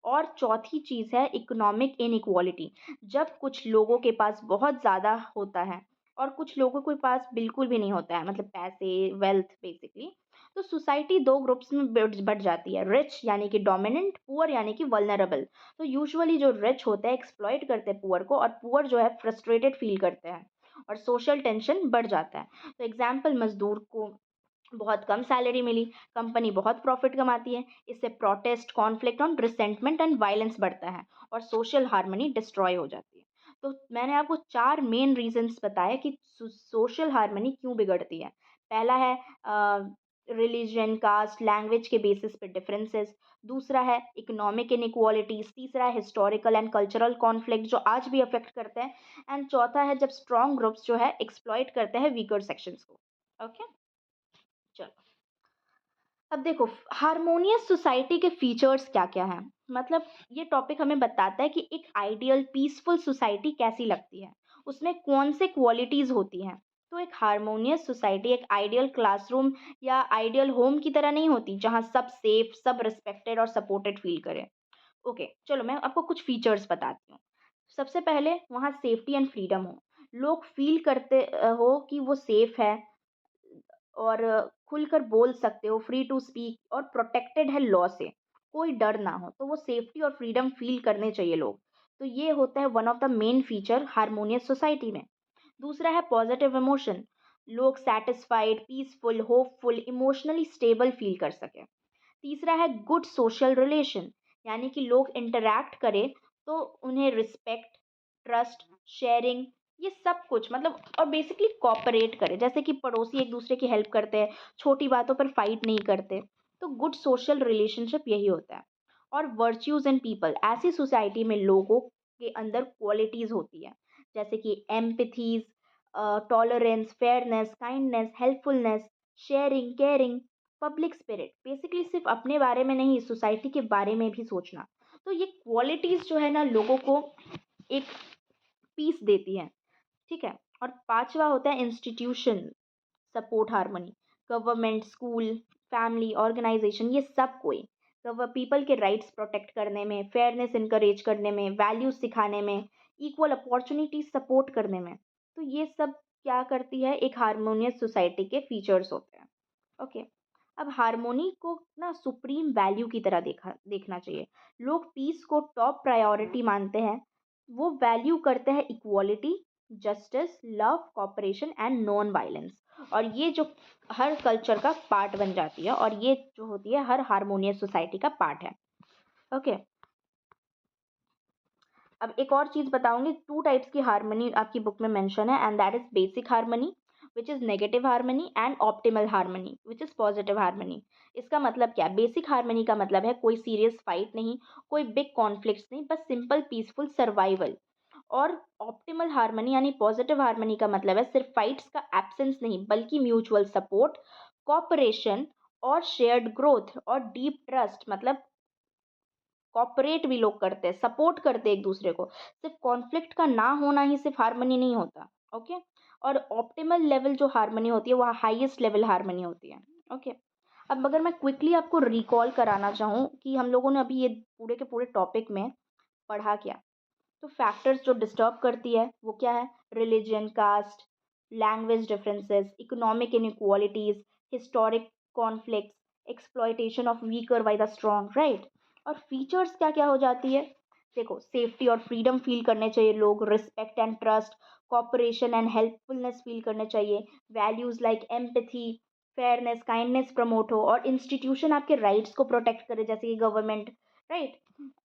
और चौथी चीज़ है इकोनॉमिक इनइक्वालिटी। जब कुछ लोगों के पास बहुत ज़्यादा होता है और कुछ लोगों के पास बिल्कुल भी नहीं होता है, मतलब पैसे, वेल्थ बेसिकली, तो सोसाइटी दो ग्रुप्स में बढ़ जाती है, रिच यानी कि डोमिनेंट, पुअर यानी कि वल्नरेबल। तो यूजुअली जो रिच होते हैं एक्सप्लॉइट करते हैं पुअर को, और पुअर जो है फ्रस्ट्रेटेड फील करते हैं और सोशल टेंशन बढ़ जाता है। तो एग्जाम्पल, मजदूर को बहुत कम सैलरी मिली, कंपनी बहुत प्रॉफिट कमाती है, इससे प्रोटेस्ट, कॉन्फ्लिक्ट और रिसेंटमेंट एंड वायलेंस बढ़ता है और सोशल हार्मनी डिस्ट्रॉय हो जाती है। तो मैंने आपको चार मेन रीजंस बताए कि सोशल हार्मनी क्यों बिगड़ती है। पहला है रिलीजन, कास्ट, लैंग्वेज के बेसिस पे डिफरेंसेस। दूसरा है इकोनॉमिक इनइक्वालिटीज। तीसरा है हिस्टोरिकल एंड कल्चरल कॉन्फ्लिक्ट जो आज भी अफेक्ट करते हैं। एंड चौथा है जब स्ट्रॉन्ग ग्रुप्स जो है एक्सप्लॉइट करते हैं वीकर सेक्शंस को। ओके, चलो अब देखो, हारमोनियस सोसाइटी के फीचर्स क्या क्या हैं। मतलब ये टॉपिक हमें बताता है कि एक आइडियल पीसफुल सोसाइटी कैसी लगती है, उसमें कौन से क्वालिटीज होती हैं। तो एक हारमोनियस सोसाइटी एक आइडियल क्लासरूम या आइडियल होम की तरह नहीं होती, जहाँ सब सेफ, सब रिस्पेक्टेड और सपोर्टेड फील करें। ओके, चलो मैं आपको कुछ फीचर्स बताती हूँ। सबसे पहले वहाँ सेफ्टी एंड फ्रीडम हो, लोग फील करते हो कि वो सेफ है और खुलकर बोल सकते हो, फ्री टू स्पीक और प्रोटेक्टेड है लॉ से, कोई डर ना हो, तो वो सेफ्टी और फ्रीडम फील करने चाहिए लोग। तो ये होता है one of the main feature harmonious society में। दूसरा है पॉजिटिव इमोशन, लोग satisfied, peaceful, hopeful, emotionally stable feel कर सके। तीसरा है गुड सोशल रिलेशन, यानी कि लोग इंटरैक्ट करें तो उन्हें रिस्पेक्ट, ट्रस्ट, शेयरिंग, ये सब कुछ मतलब, और बेसिकली कॉपरेट करें, जैसे कि पड़ोसी एक दूसरे की हेल्प करते हैं, छोटी बातों पर फाइट नहीं करते। तो गुड सोशल रिलेशनशिप यही होता है। और वर्च्यूज इन पीपल, ऐसी सोसाइटी में लोगों के अंदर क्वालिटीज होती है, जैसे कि empathies, tolerance, fairness, kindness, helpfulness, sharing, caring, public spirit. Basically सिर्फ अपने बारे में नहीं, सोसाइटी के बारे में भी सोचना। तो ये क्वालिटीज जो है ना लोगों को एक पीस देती है, ठीक है। और पांचवा होता है institution support harmony. Government, school, family, organization, ये सब कोई पीपल के राइट्स प्रोटेक्ट करने में, फेयरनेस इंकरेज करने में, वैल्यूज सिखाने में, इक्वल अपॉर्चुनिटी सपोर्ट करने में। तो ये सब क्या करती है, एक हारमोनियस सोसाइटी के फीचर्स होते हैं। ओके, अब हारमोनी को ना सुप्रीम वैल्यू की तरह देखना चाहिए। लोग पीस को टॉप प्रायोरिटी मानते हैं। वो वैल्यू करते हैं equality, justice, love, cooperation and non violence. और ये जो हर कल्चर का पार्ट बन जाती है, और ये जो होती है हर हारमोनियस सोसाइटी का पार्ट है। ओके, अब एक और चीज़ बताऊंगी, टू टाइप्स की हार्मनी आपकी बुक में मेंशन है, and that is basic harmony which is negative harmony, and optimal harmony which is positive harmony. इसका मतलब क्या है? बेसिक हार्मनी का मतलब है कोई सीरियस फाइट नहीं, कोई बिग कॉन्फ्लिक्ट्स नहीं, बस सिंपल पीसफुल सर्वाइवल। और ऑप्टिमल हार्मनी यानी पॉजिटिव हार्मनी का मतलब है सिर्फ फाइट्स का एब्सेंस नहीं, बल्कि म्यूचुअल सपोर्ट, कॉपरेशन और शेयर्ड ग्रोथ और डीप ट्रस्ट। मतलब कॉपरेट भी लोग करते हैं, सपोर्ट करते हैं एक दूसरे को। सिर्फ कॉन्फ्लिक्ट का ना होना ही सिर्फ हार्मनी नहीं होता। ओके, और ऑप्टिमल लेवल जो हार्मनी होती है वह हाईएस्ट लेवल हार्मनी होती है। ओके, अब अगर मैं क्विकली आपको रिकॉल कराना चाहूँ कि हम लोगों ने अभी ये पूरे के पूरे टॉपिक में पढ़ा क्या, तो फैक्टर्स जो डिस्टर्ब करती है वो क्या है? Religion, caste, language differences, economic inequalities, historic conflicts, exploitation of weaker by the strong, right. और फीचर्स क्या क्या हो जाती है? देखो, सेफ्टी और फ्रीडम फील करने चाहिए लोग, respect and trust, cooperation and helpfulness feel करने चाहिए, values like empathy, fairness, kindness promote हो, और इंस्टीट्यूशन आपके राइट्स को प्रोटेक्ट करे, जैसे कि गवर्नमेंट, राइट।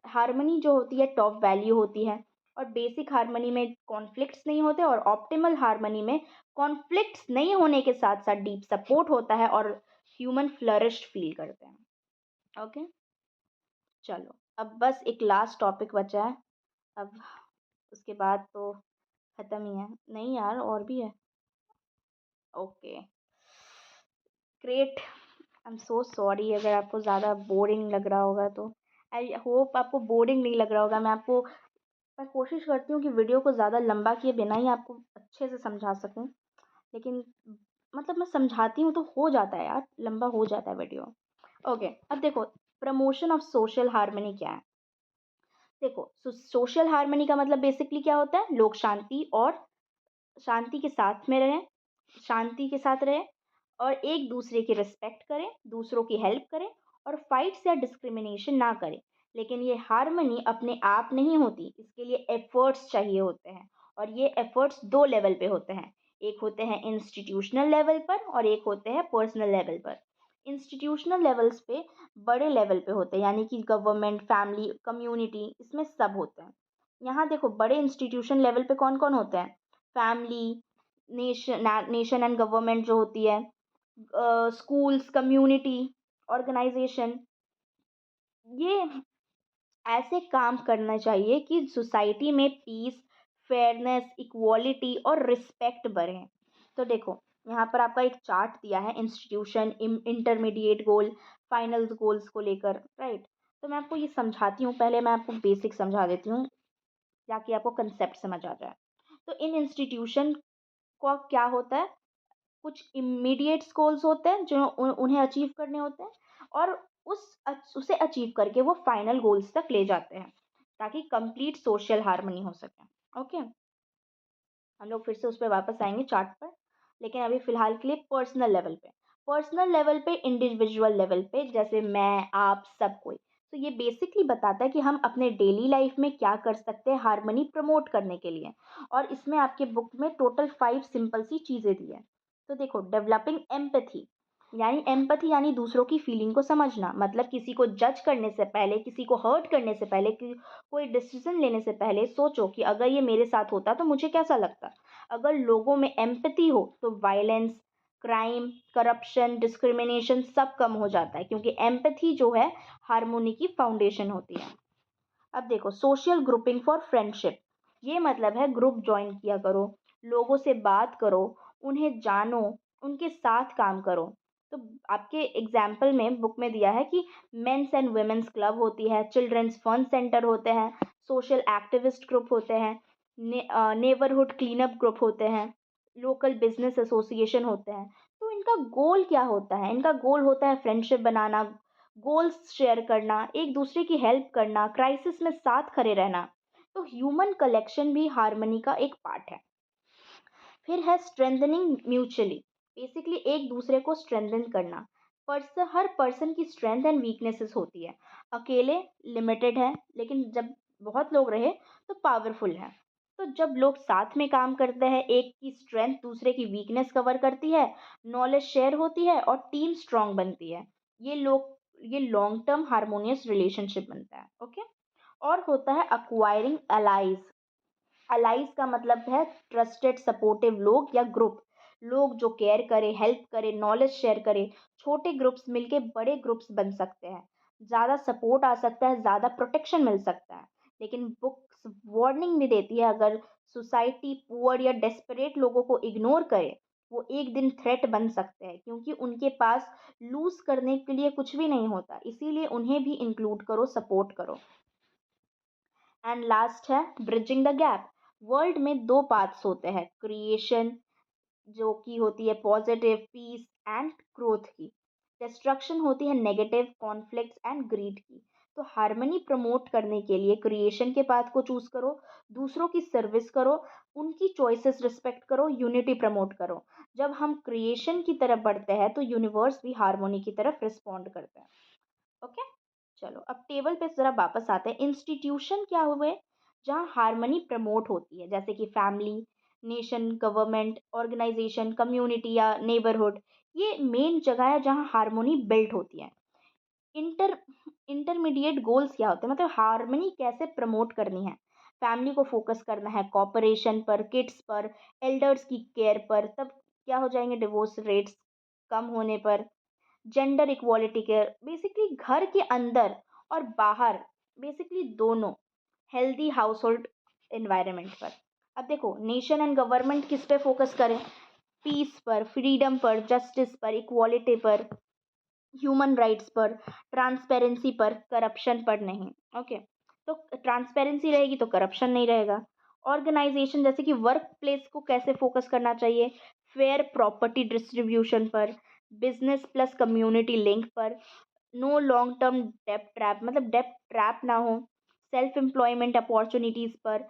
हार्मनी जो होती है टॉप वैल्यू होती है, और बेसिक हार्मनी में कॉन्फ्लिक्ट्स नहीं होते, और ऑप्टिमल हार्मनी में कॉन्फ्लिक्ट्स नहीं होने के साथ साथ डीप सपोर्ट होता है और ह्यूमन फ्लरिश फील करते हैं। ओके, चलो अब बस एक लास्ट टॉपिक बचा है। अब उसके बाद तो खत्म ही है, नहीं यार और भी है। Okay, great. I am so sorry अगर आपको ज़्यादा बोरिंग लग रहा होगा तो। आई होप आपको बोरिंग नहीं लग रहा होगा। मैं कोशिश करती हूँ कि वीडियो को ज़्यादा लंबा किए बिना ही आपको अच्छे से समझा सकूँ, लेकिन मतलब मैं समझाती हूँ तो हो जाता है यार, लंबा हो जाता है वीडियो। ओके, अब देखो प्रमोशन ऑफ सोशल हार्मनी क्या है। देखो सोशल हार्मनी का मतलब बेसिकली क्या होता है, लोग शांति के साथ में रहें, शांति के साथ रहें और एक दूसरे की रिस्पेक्ट करें, दूसरों की हेल्प करें और फाइट्स या डिस्क्रिमिनेशन ना करें। लेकिन ये हार्मनी अपने आप नहीं होती, इसके लिए एफर्ट्स चाहिए होते हैं और ये एफर्ट्स दो लेवल पे होते हैं। एक होते हैं इंस्टीट्यूशनल लेवल पर और एक होते हैं पर्सनल लेवल पर। इंस्टीट्यूशनल लेवल्स पे बड़े लेवल पे होते हैं, यानी कि गवर्नमेंट, फैमिली, कम्युनिटी, इसमें सब होते हैं। यहाँ देखो बड़े इंस्टीट्यूशन लेवल पे कौन कौन होते हैं, फैमिली, नेशन एंड गवर्नमेंट जो होती है, स्कूल्स, कम्युनिटी, ऑर्गेनाइजेशन, ये ऐसे काम करना चाहिए कि सोसाइटी में पीस, फेयरनेस, इक्वालिटी और रिस्पेक्ट बढ़े। तो देखो यहाँ पर आपका एक चार्ट दिया है इंस्टीट्यूशन, इंटरमीडिएट गोल, फाइनल्स गोल्स को लेकर, राइट। तो मैं आपको ये समझाती हूँ, पहले मैं आपको बेसिक समझा देती हूँ ताकि आपको कंसेप्ट समझ आ जाए। तो इन इंस्टीट्यूशन का क्या होता है, कुछ इमीडिएट गोल्स होते हैं जो उन्हें अचीव करने होते हैं और उसे अचीव करके वो फाइनल गोल्स तक ले जाते हैं ताकि कंप्लीट सोशल हार्मनी हो सके। ओके, हम लोग फिर से उस पर वापस आएंगे चार्ट पर, लेकिन अभी फिलहाल के लिए पर्सनल लेवल पे इंडिविजुअल लेवल पे, जैसे मैं, आप, सब कोई। तो ये बेसिकली बताता है कि हम अपने डेली लाइफ में क्या कर सकते हैं हार्मनी प्रमोट करने के लिए। और इसमें आपके बुक में टोटल 5 सिंपल सी चीज़ें दी है। तो देखो डेवलपिंग एम्पैथी, यानी एम्पैथी यानी दूसरों की फीलिंग को समझना, मतलब किसी को जज करने से पहले, किसी को हर्ट करने से पहले, कोई डिसीजन लेने से पहले सोचो कि अगर ये मेरे साथ होता तो मुझे कैसा लगता। अगर लोगों में एम्पैथी हो तो वायलेंस, क्राइम, करप्शन, डिस्क्रिमिनेशन सब कम हो जाता है, क्योंकि एम्पैथी जो है हार्मोनी की फाउंडेशन होती है। अब देखो सोशल ग्रुपिंग फॉर फ्रेंडशिप, ये मतलब है ग्रुप ज्वाइन किया करो, लोगों से बात करो, उन्हें जानो, उनके साथ काम करो। तो आपके एग्जाम्पल में बुक में दिया है कि मेंस एंड वुमेन्स क्लब होती है, चिल्ड्रंस फन सेंटर होते हैं, सोशल एक्टिविस्ट ग्रुप होते हैं, नेबरहुड क्लीन अप ग्रुप होते हैं, लोकल बिजनेस एसोसिएशन होते हैं। तो इनका गोल क्या होता है, इनका गोल होता है फ्रेंडशिप बनाना, गोल्स शेयर करना, एक दूसरे की हेल्प करना, क्राइसिस में साथ खड़े रहना। तो ह्यूमन कलेक्शन भी हार्मनी का एक पार्ट है। फिर है स्ट्रेंथनिंग म्यूचुअली, बेसिकली एक दूसरे को स्ट्रेंथन करना। हर पर्सन की स्ट्रेंथ एंड वीकनेसेस होती है, अकेले लिमिटेड है लेकिन जब बहुत लोग रहे तो पावरफुल है। तो जब लोग साथ में काम करते हैं, एक की स्ट्रेंथ दूसरे की वीकनेस कवर करती है, नॉलेज शेयर होती है और टीम स्ट्रांग बनती है। ये लॉन्ग टर्म हार्मोनियस रिलेशनशिप बनता है। ओके, और होता है अक्वायरिंग अलाइज। अलाइज का मतलब है ट्रस्टेड सपोर्टिव लोग या ग्रुप, लोग जो केयर करे, हेल्प करे, नॉलेज शेयर करे। छोटे ग्रुप्स मिलके बड़े ग्रुप्स बन सकते हैं, ज़्यादा सपोर्ट आ सकता है, ज़्यादा प्रोटेक्शन मिल सकता है। लेकिन बुक्स वार्निंग भी देती है, अगर सोसाइटी पुअर या डेस्परेट लोगों को इग्नोर करे, वो एक दिन थ्रेट बन सकते हैं, क्योंकि उनके पास लूज करने के लिए कुछ भी नहीं होता, इसीलिए उन्हें भी इंक्लूड करो, सपोर्ट करो। एंड लास्ट है ब्रिजिंग द गैप। वर्ल्ड में दो पाथ्स होते हैं, क्रिएशन जो कि होती है पॉजिटिव पीस एंड ग्रोथ की, डिस्ट्रक्शन होती है नेगेटिव कॉन्फ्लिक्ट्स एंड ग्रीड की। तो हार्मनी प्रमोट करने के लिए क्रिएशन के पाथ को चूज करो, दूसरों की सर्विस करो, उनकी चॉइसेस रिस्पेक्ट करो, यूनिटी प्रमोट करो। जब हम क्रिएशन की तरफ बढ़ते हैं तो यूनिवर्स भी हार्मोनी की तरफ रिस्पॉन्ड करते हैं। ओके, चलो अब टेबल पे ज़रा वापस आते हैं। इंस्टीट्यूशन क्या हुए, जहाँ हार्मनी प्रमोट होती है, जैसे कि family, nation, government, organisation, community या नेबरहुड। ये मेन जगह है जहाँ हार्मनी बिल्ड होती है। इंटर इंटरमीडिएट गोल्स क्या होते हैं, मतलब हार्मनी कैसे प्रमोट करनी है। फैमिली को फोकस करना है कॉपरेशन पर, किड्स पर, एल्डर्स की केयर पर, तब क्या हो जाएंगे डिवोर्स रेट्स कम होने पर। जेंडर इक्वालिटी के, बेसिकली घर के अंदर और बाहर, बेसिकली दोनों, हेल्दी हाउस होल्ड एनवायरनमेंट पर। अब देखो नेशन एंड गवर्नमेंट किस पे फोकस करें, पीस पर, फ्रीडम पर, जस्टिस पर, इक्वालिटी पर। ह्यूमन राइट्स पर, ट्रांसपेरेंसी पर, करप्शन पर नहीं। ओके, तो ट्रांसपेरेंसी रहेगी तो करप्शन नहीं रहेगा। ऑर्गेनाइजेशन जैसे कि वर्क प्लेस को कैसे फोकस करना चाहिए, फेयर प्रॉपर्टी डिस्ट्रीब्यूशन पर, बिजनेस प्लस कम्युनिटी लिंक पर, नो लॉन्ग टर्म डेप्ट ट्रैप, मतलब डेप्ट ट्रैप ना हो, सेल्फ एम्प्लॉयमेंट अपॉर्चुनिटीज पर,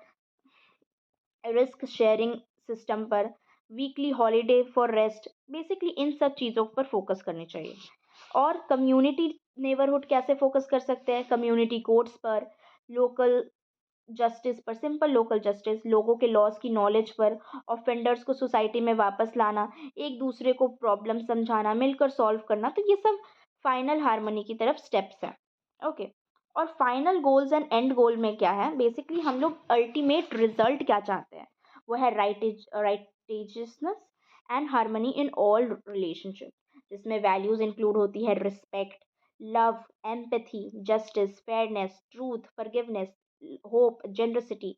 रिस्क शेयरिंग सिस्टम पर, weekly holiday for rest, basically इन सब चीज़ों पर फोकस करनी चाहिए। और कम्युनिटी नेबरहुड कैसे फोकस कर सकते हैं, कम्युनिटी कोर्ट्स पर, लोकल जस्टिस पर, सिंपल लोकल जस्टिस, लोगों के लॉज की नॉलेज पर, ऑफेंडर्स को सोसाइटी में वापस लाना, एक दूसरे को प्रॉब्लम समझाना, मिलकर सॉल्व करना, तो ये सब फाइनल हार्मनी की तरफ स्टेप्स हैं। ओके, और फाइनल गोल्स एंड एंड गोल में क्या है, बेसिकली हम लोग अल्टीमेट रिजल्ट क्या चाहते हैं, वो है righteousness and harmony in all relationship, जिसमें वैल्यूज इंक्लूड होती है respect, love, empathy, justice, fairness, truth, forgiveness, hope, generosity,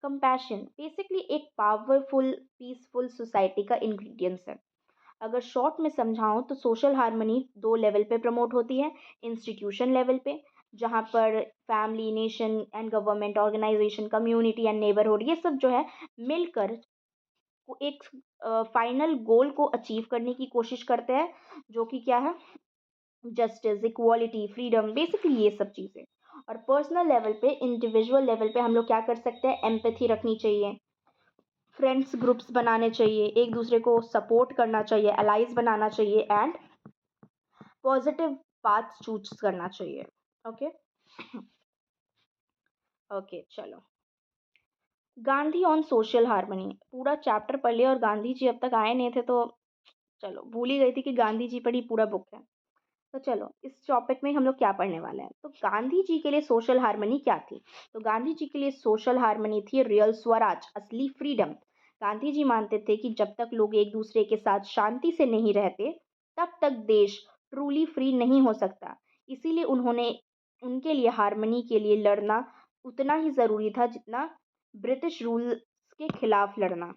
compassion, basically एक पावरफुल पीसफुल सोसाइटी का इंग्रेडिएंट्स है। अगर शॉर्ट में समझाऊं तो सोशल हार्मनी दो लेवल पे प्रमोट होती है, इंस्टीट्यूशन लेवल पे, जहाँ पर family, nation and government, organisation, community and neighbourhood, ये सब जो है मिलकर एक फाइनल गोल को अचीव करने की कोशिश करते हैं, जो कि क्या है, जस्टिस, इक्वालिटी, फ्रीडम, बेसिकली ये सब चीज़ें। और पर्सनल लेवल पे, इंडिविजुअल लेवल पे हम लोग क्या कर सकते हैं, एम्पैथी रखनी चाहिए, फ्रेंड्स ग्रुप्स बनाने चाहिए, एक दूसरे को सपोर्ट करना चाहिए, अलाइज बनाना चाहिए, एंड पॉजिटिव पाथ चूज करना चाहिए। ओके, ओके, चलो, गांधी ऑन सोशल हार्मनी, पूरा चैप्टर पढ़ लिया और गांधी जी अब तक आए नहीं थे, तो चलो भूल ही गई थी कि गांधी जी पर ही पूरा बुक है। तो चलो इस टॉपिक में हम लोग क्या पढ़ने वाले हैं, तो गांधी जी के लिए सोशल हार्मनी क्या थी, तो गांधी जी के लिए सोशल हार्मनी थी रियल स्वराज, असली फ्रीडम। गांधी जी मानते थे कि जब तक लोग एक दूसरे के साथ शांति से नहीं रहते, तब तक देश ट्रूली फ्री नहीं हो सकता। इसीलिए उन्होंने उनके लिए हार्मनी के लिए लड़ना उतना ही ज़रूरी था जितना ब्रिटिश रूल के खिलाफ लड़ना।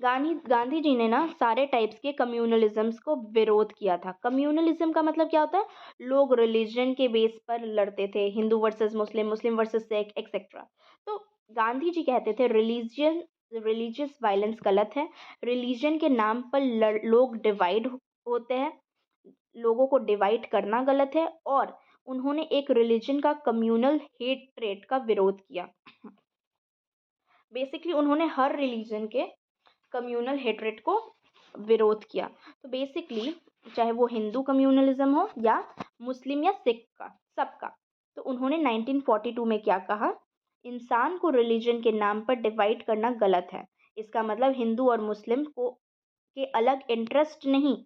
गांधी जी ने ना सारे टाइप्स के कम्युनलिज्म्स को विरोध किया था। कम्युनलिज्म का मतलब क्या होता है, लोग रिलीजन के बेस पर लड़ते थे, हिंदू वर्सेस मुस्लिम, मुस्लिम वर्सेस सिख, एक्सेट्रा। तो गांधी जी कहते थे रिलीजियस वायलेंस गलत है, रिलीजन के नाम पर लोग डिवाइड होते हैं, लोगों को डिवाइड करना गलत है, और उन्होंने एक रिलीजन का कम्युनल हेट्रेट का विरोध किया। बेसिकली उन्होंने हर रिलीजन के कम्युनल हेट्रेट को विरोध किया। तो बेसिकली चाहे वो हिंदू कम्युनलिज्म हो या मुस्लिम या सिख का, सबका। तो उन्होंने 1942 में क्या कहा, इंसान को रिलीजन के नाम पर डिवाइड करना गलत है। इसका मतलब हिंदू और मुस्लिम को के अलग इंटरेस्ट नहीं,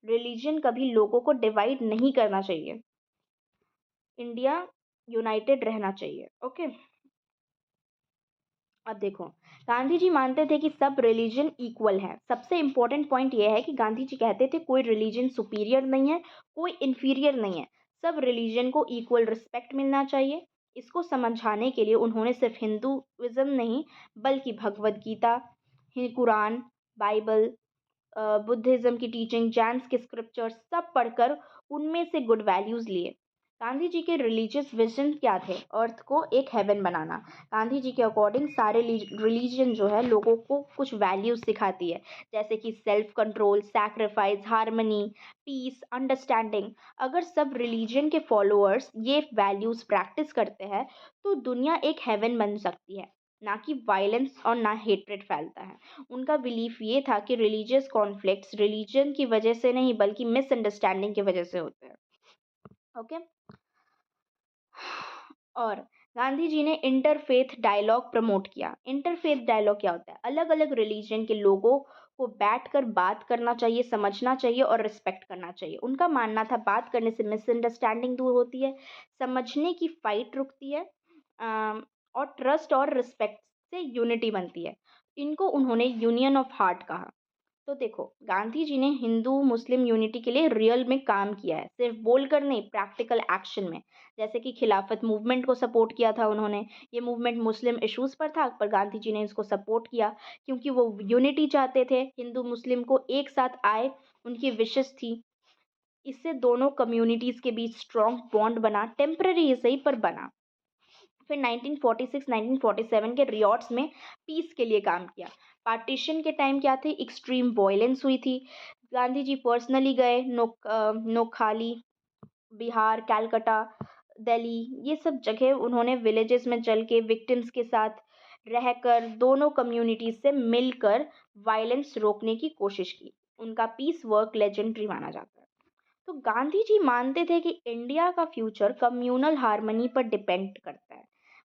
रिलीजन कभी लोगों को डिवाइड नहीं करना चाहिए, इंडिया यूनाइटेड रहना चाहिए। ओके, अब देखो, गांधी जी मानते थे कि सब रिलीजन इक्वल है। सबसे इम्पोर्टेंट पॉइंट यह है कि गांधी जी कहते थे कोई रिलीजन सुपीरियर नहीं है, कोई इन्फीरियर नहीं है, सब रिलीजन को इक्वल रिस्पेक्ट मिलना चाहिए। इसको समझाने के लिए उन्होंने सिर्फ हिंदुइज्म नहीं, बल्कि भगवद गीता, कुरान, बाइबल, बुद्धिज़्म की टीचिंग, जैन्स के स्क्रिप्चर्स सब पढ़कर उनमें से गुड वैल्यूज़ लिए। गांधी जी के रिलीजियस विजन क्या थे, अर्थ को एक हेवन बनाना। गांधी जी के अकॉर्डिंग सारे रिलीजन जो है लोगों को कुछ वैल्यूज सिखाती है, जैसे कि self control, sacrifice, harmony, peace, understanding. अगर सब रिलीजन के फॉलोअर्स ये वैल्यूज प्रैक्टिस करते हैं तो दुनिया एक हेवन बन सकती है, ना कि वायलेंस और ना हेट्रेड फैलता है। उनका बिलीफ ये था कि रिलीजियस कॉन्फ्लिक्ट्स रिलीजन की वजह से नहीं बल्कि मिसअंडरस्टैंडिंग की वजह से होते हैं। ओके, और गांधी जी ने इंटरफेथ डायलॉग प्रमोट किया। इंटरफेथ डायलॉग क्या होता है, अलग अलग रिलीजन के लोगों को बैठकर बात करना चाहिए, समझना चाहिए और रिस्पेक्ट करना चाहिए। उनका मानना था बात करने से मिसअंडरस्टैंडिंग दूर होती है, समझने की फाइट रुकती है, और ट्रस्ट और रिस्पेक्ट से यूनिटी बनती है। इनको उन्होंने यूनियन ऑफ हार्ट कहा। तो देखो, गांधी जी ने हिंदू मुस्लिम यूनिटी के लिए रियल में काम किया है, सिर्फ बोलकर नहीं, प्रैक्टिकल एक्शन में। जैसे कि खिलाफत मूवमेंट को सपोर्ट किया था उन्होंने। ये मूवमेंट मुस्लिम इश्यूज पर था, पर गांधी जी ने इसको सपोर्ट किया क्योंकि वो यूनिटी चाहते थे, हिंदू मुस्लिम को एक साथ आए, उनकी विशेष थी। इससे दोनों कम्युनिटीज़ के बीच स्ट्रॉन्ग बॉन्ड बना, टेम्पररी ही सही पर बना। फिर 1946-1947 के रियॉट्स में पीस के लिए काम किया। पार्टीशन के टाइम क्या थे, एक्सट्रीम वायलेंस हुई थी। गांधी जी पर्सनली गए नोखाली, बिहार, कलकत्ता, दिल्ली, ये सब जगह उन्होंने विलेजेस में चल के विक्टिम्स के साथ रहकर दोनों कम्युनिटीज से मिलकर वायलेंस रोकने की कोशिश की। उनका पीस वर्क लेजेंडरी माना जाता है। तो गांधी जी मानते थे कि इंडिया का फ्यूचर कम्युनल हार्मनी पर डिपेंड करता है।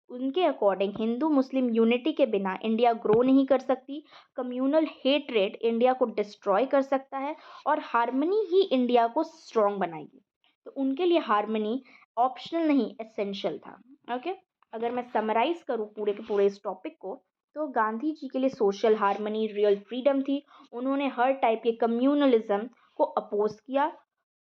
उनके अकॉर्डिंग हिंदू मुस्लिम यूनिटी के बिना इंडिया ग्रो नहीं कर सकती। कम्युनल हेट्रेड इंडिया को डिस्ट्रॉय कर सकता है और हार्मनी ही इंडिया को स्ट्रॉन्ग बनाएगी। तो उनके लिए हार्मनी ऑप्शनल नहीं, एसेंशियल था। ओके, अगर मैं समराइज करूँ पूरे के पूरे इस टॉपिक को, तो गांधी जी के लिए सोशल हार्मनी रियल फ्रीडम थी। उन्होंने हर टाइप के कम्युनलिज्म को अपोज किया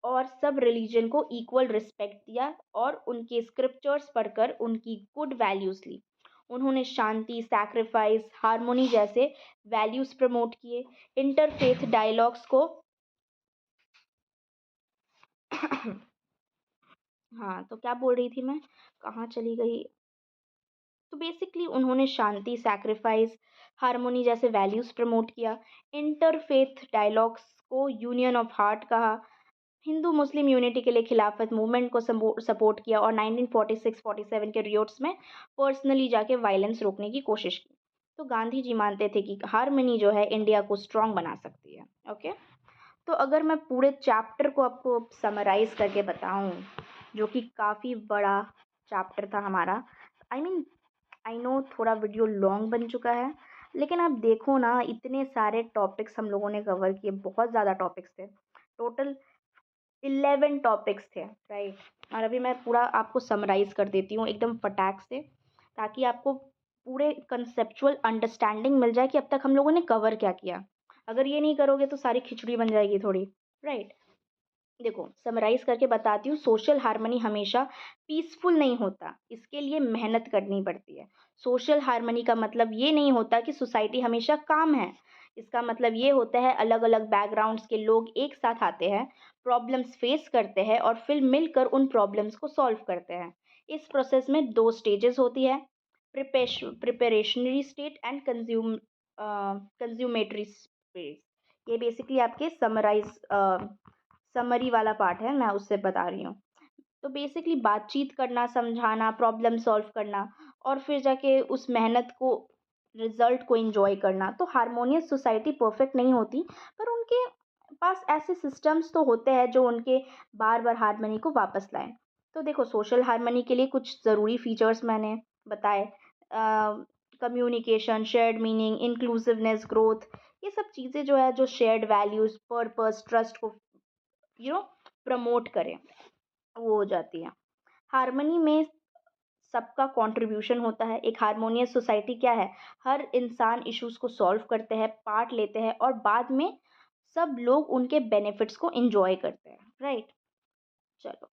और सब रिलीजन को इक्वल रिस्पेक्ट दिया और उनके स्क्रिप्चर्स पढ़कर उनकी गुड वैल्यूज़ ली। उन्होंने शांति, सैक्रिफाइस, हार्मोनी जैसे वैल्यूज़ प्रमोट किए। इंटरफेथ डायलॉग्स को हाँ, तो क्या बोल रही थी मैं? कहाँ चली गई? तो बेसिकली उन्होंने शांति, सैक्रिफाइस, हार्मोनी जैसे वैल्यूज़ प्रमोट किया। इंटरफेथ डायलॉग्स को यूनियन ऑफ हार्ट कहा। हिंदू मुस्लिम यूनिटी के लिए खिलाफत मूवमेंट को सपोर्ट किया और 1946-47 के रियोट्स में पर्सनली जाके वायलेंस रोकने की कोशिश की। तो गांधी जी मानते थे कि हार्मनी जो है इंडिया को स्ट्रांग बना सकती है। ओके, तो अगर मैं पूरे चैप्टर को आपको समराइज करके बताऊं, जो कि काफ़ी बड़ा चैप्टर था हमारा, आई नो थोड़ा वीडियो लॉन्ग बन चुका है, लेकिन आप देखो ना, इतने सारे टॉपिक्स हम लोगों ने कवर किए, बहुत ज़्यादा टॉपिक्स थे। टोटल 11 टॉपिक्स थे, राइट। और अभी मैं पूरा आपको समराइज़ कर देती हूँ एकदम फटाक से, ताकि आपको पूरे कंसेप्चुअल अंडरस्टैंडिंग मिल जाए कि अब तक हम लोगों ने कवर क्या किया। अगर ये नहीं करोगे तो सारी खिचड़ी बन जाएगी थोड़ी, राइट। देखो, समराइज करके बताती हूँ। सोशल हार्मनी हमेशा पीसफुल नहीं होता, इसके लिए मेहनत करनी पड़ती है। सोशल हार्मनी का मतलब ये नहीं होता कि सोसाइटी हमेशा काम है। इसका मतलब ये होता है अलग अलग बैकग्राउंड्स के लोग एक साथ आते हैं, प्रॉब्लम्स फेस करते हैं और फिर मिलकर उन प्रॉब्लम्स को सॉल्व करते हैं। इस प्रोसेस में दो स्टेजेस होती है, प्रिपरेशनरी स्टेट एंड कंज्यूमेटरी स्टेज। ये बेसिकली आपके समरी वाला पार्ट है, मैं उससे बता रही हूँ। तो बेसिकली बातचीत करना, समझाना, प्रॉब्लम सॉल्व करना और फिर जाके उस मेहनत को, रिजल्ट को एंजॉय करना। तो हारमोनियस सोसाइटी परफेक्ट नहीं होती, पर उनके पास ऐसे सिस्टम्स तो होते हैं जो उनके बार बार हारमोनी को वापस लाएं। तो देखो, सोशल हारमोनी के लिए कुछ ज़रूरी फीचर्स मैंने बताए, communication, shared meaning, inclusiveness, growth. ये सब चीज़ें जो है, जो शेयर्ड वैल्यूज़, पर्पस, ट्रस्ट को प्रमोट करें, वो हो जाती है। हार्मनी में सबका कंट्रीब्यूशन होता है। एक हार्मोनियस सोसाइटी क्या है, हर इंसान इश्यूज को सॉल्व करते हैं, पार्ट लेते हैं और बाद में सब लोग उनके बेनिफिट्स को एंजॉय करते हैं, राइट। चलो,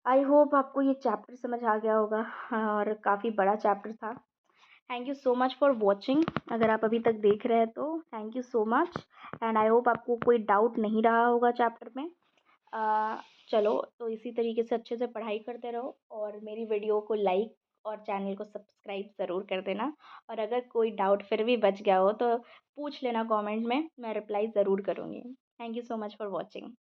आई होप आपको ये चैप्टर समझ आ गया होगा, और काफ़ी बड़ा चैप्टर था। Thank you so much for watching. अगर आप अभी तक देख रहे हैं तो thank you so much, and I hope आपको कोई डाउट नहीं रहा होगा चैप्टर में। अ, चलो, तो इसी तरीके से अच्छे से पढ़ाई करते रहो और मेरी वीडियो को लाइक और चैनल को सब्सक्राइब ज़रूर कर देना। और अगर कोई डाउट फिर भी बच गया हो तो पूछ लेना कमेंट में, मैं रिप्लाई ज़रूर करूँगी। Thank you so much for watching.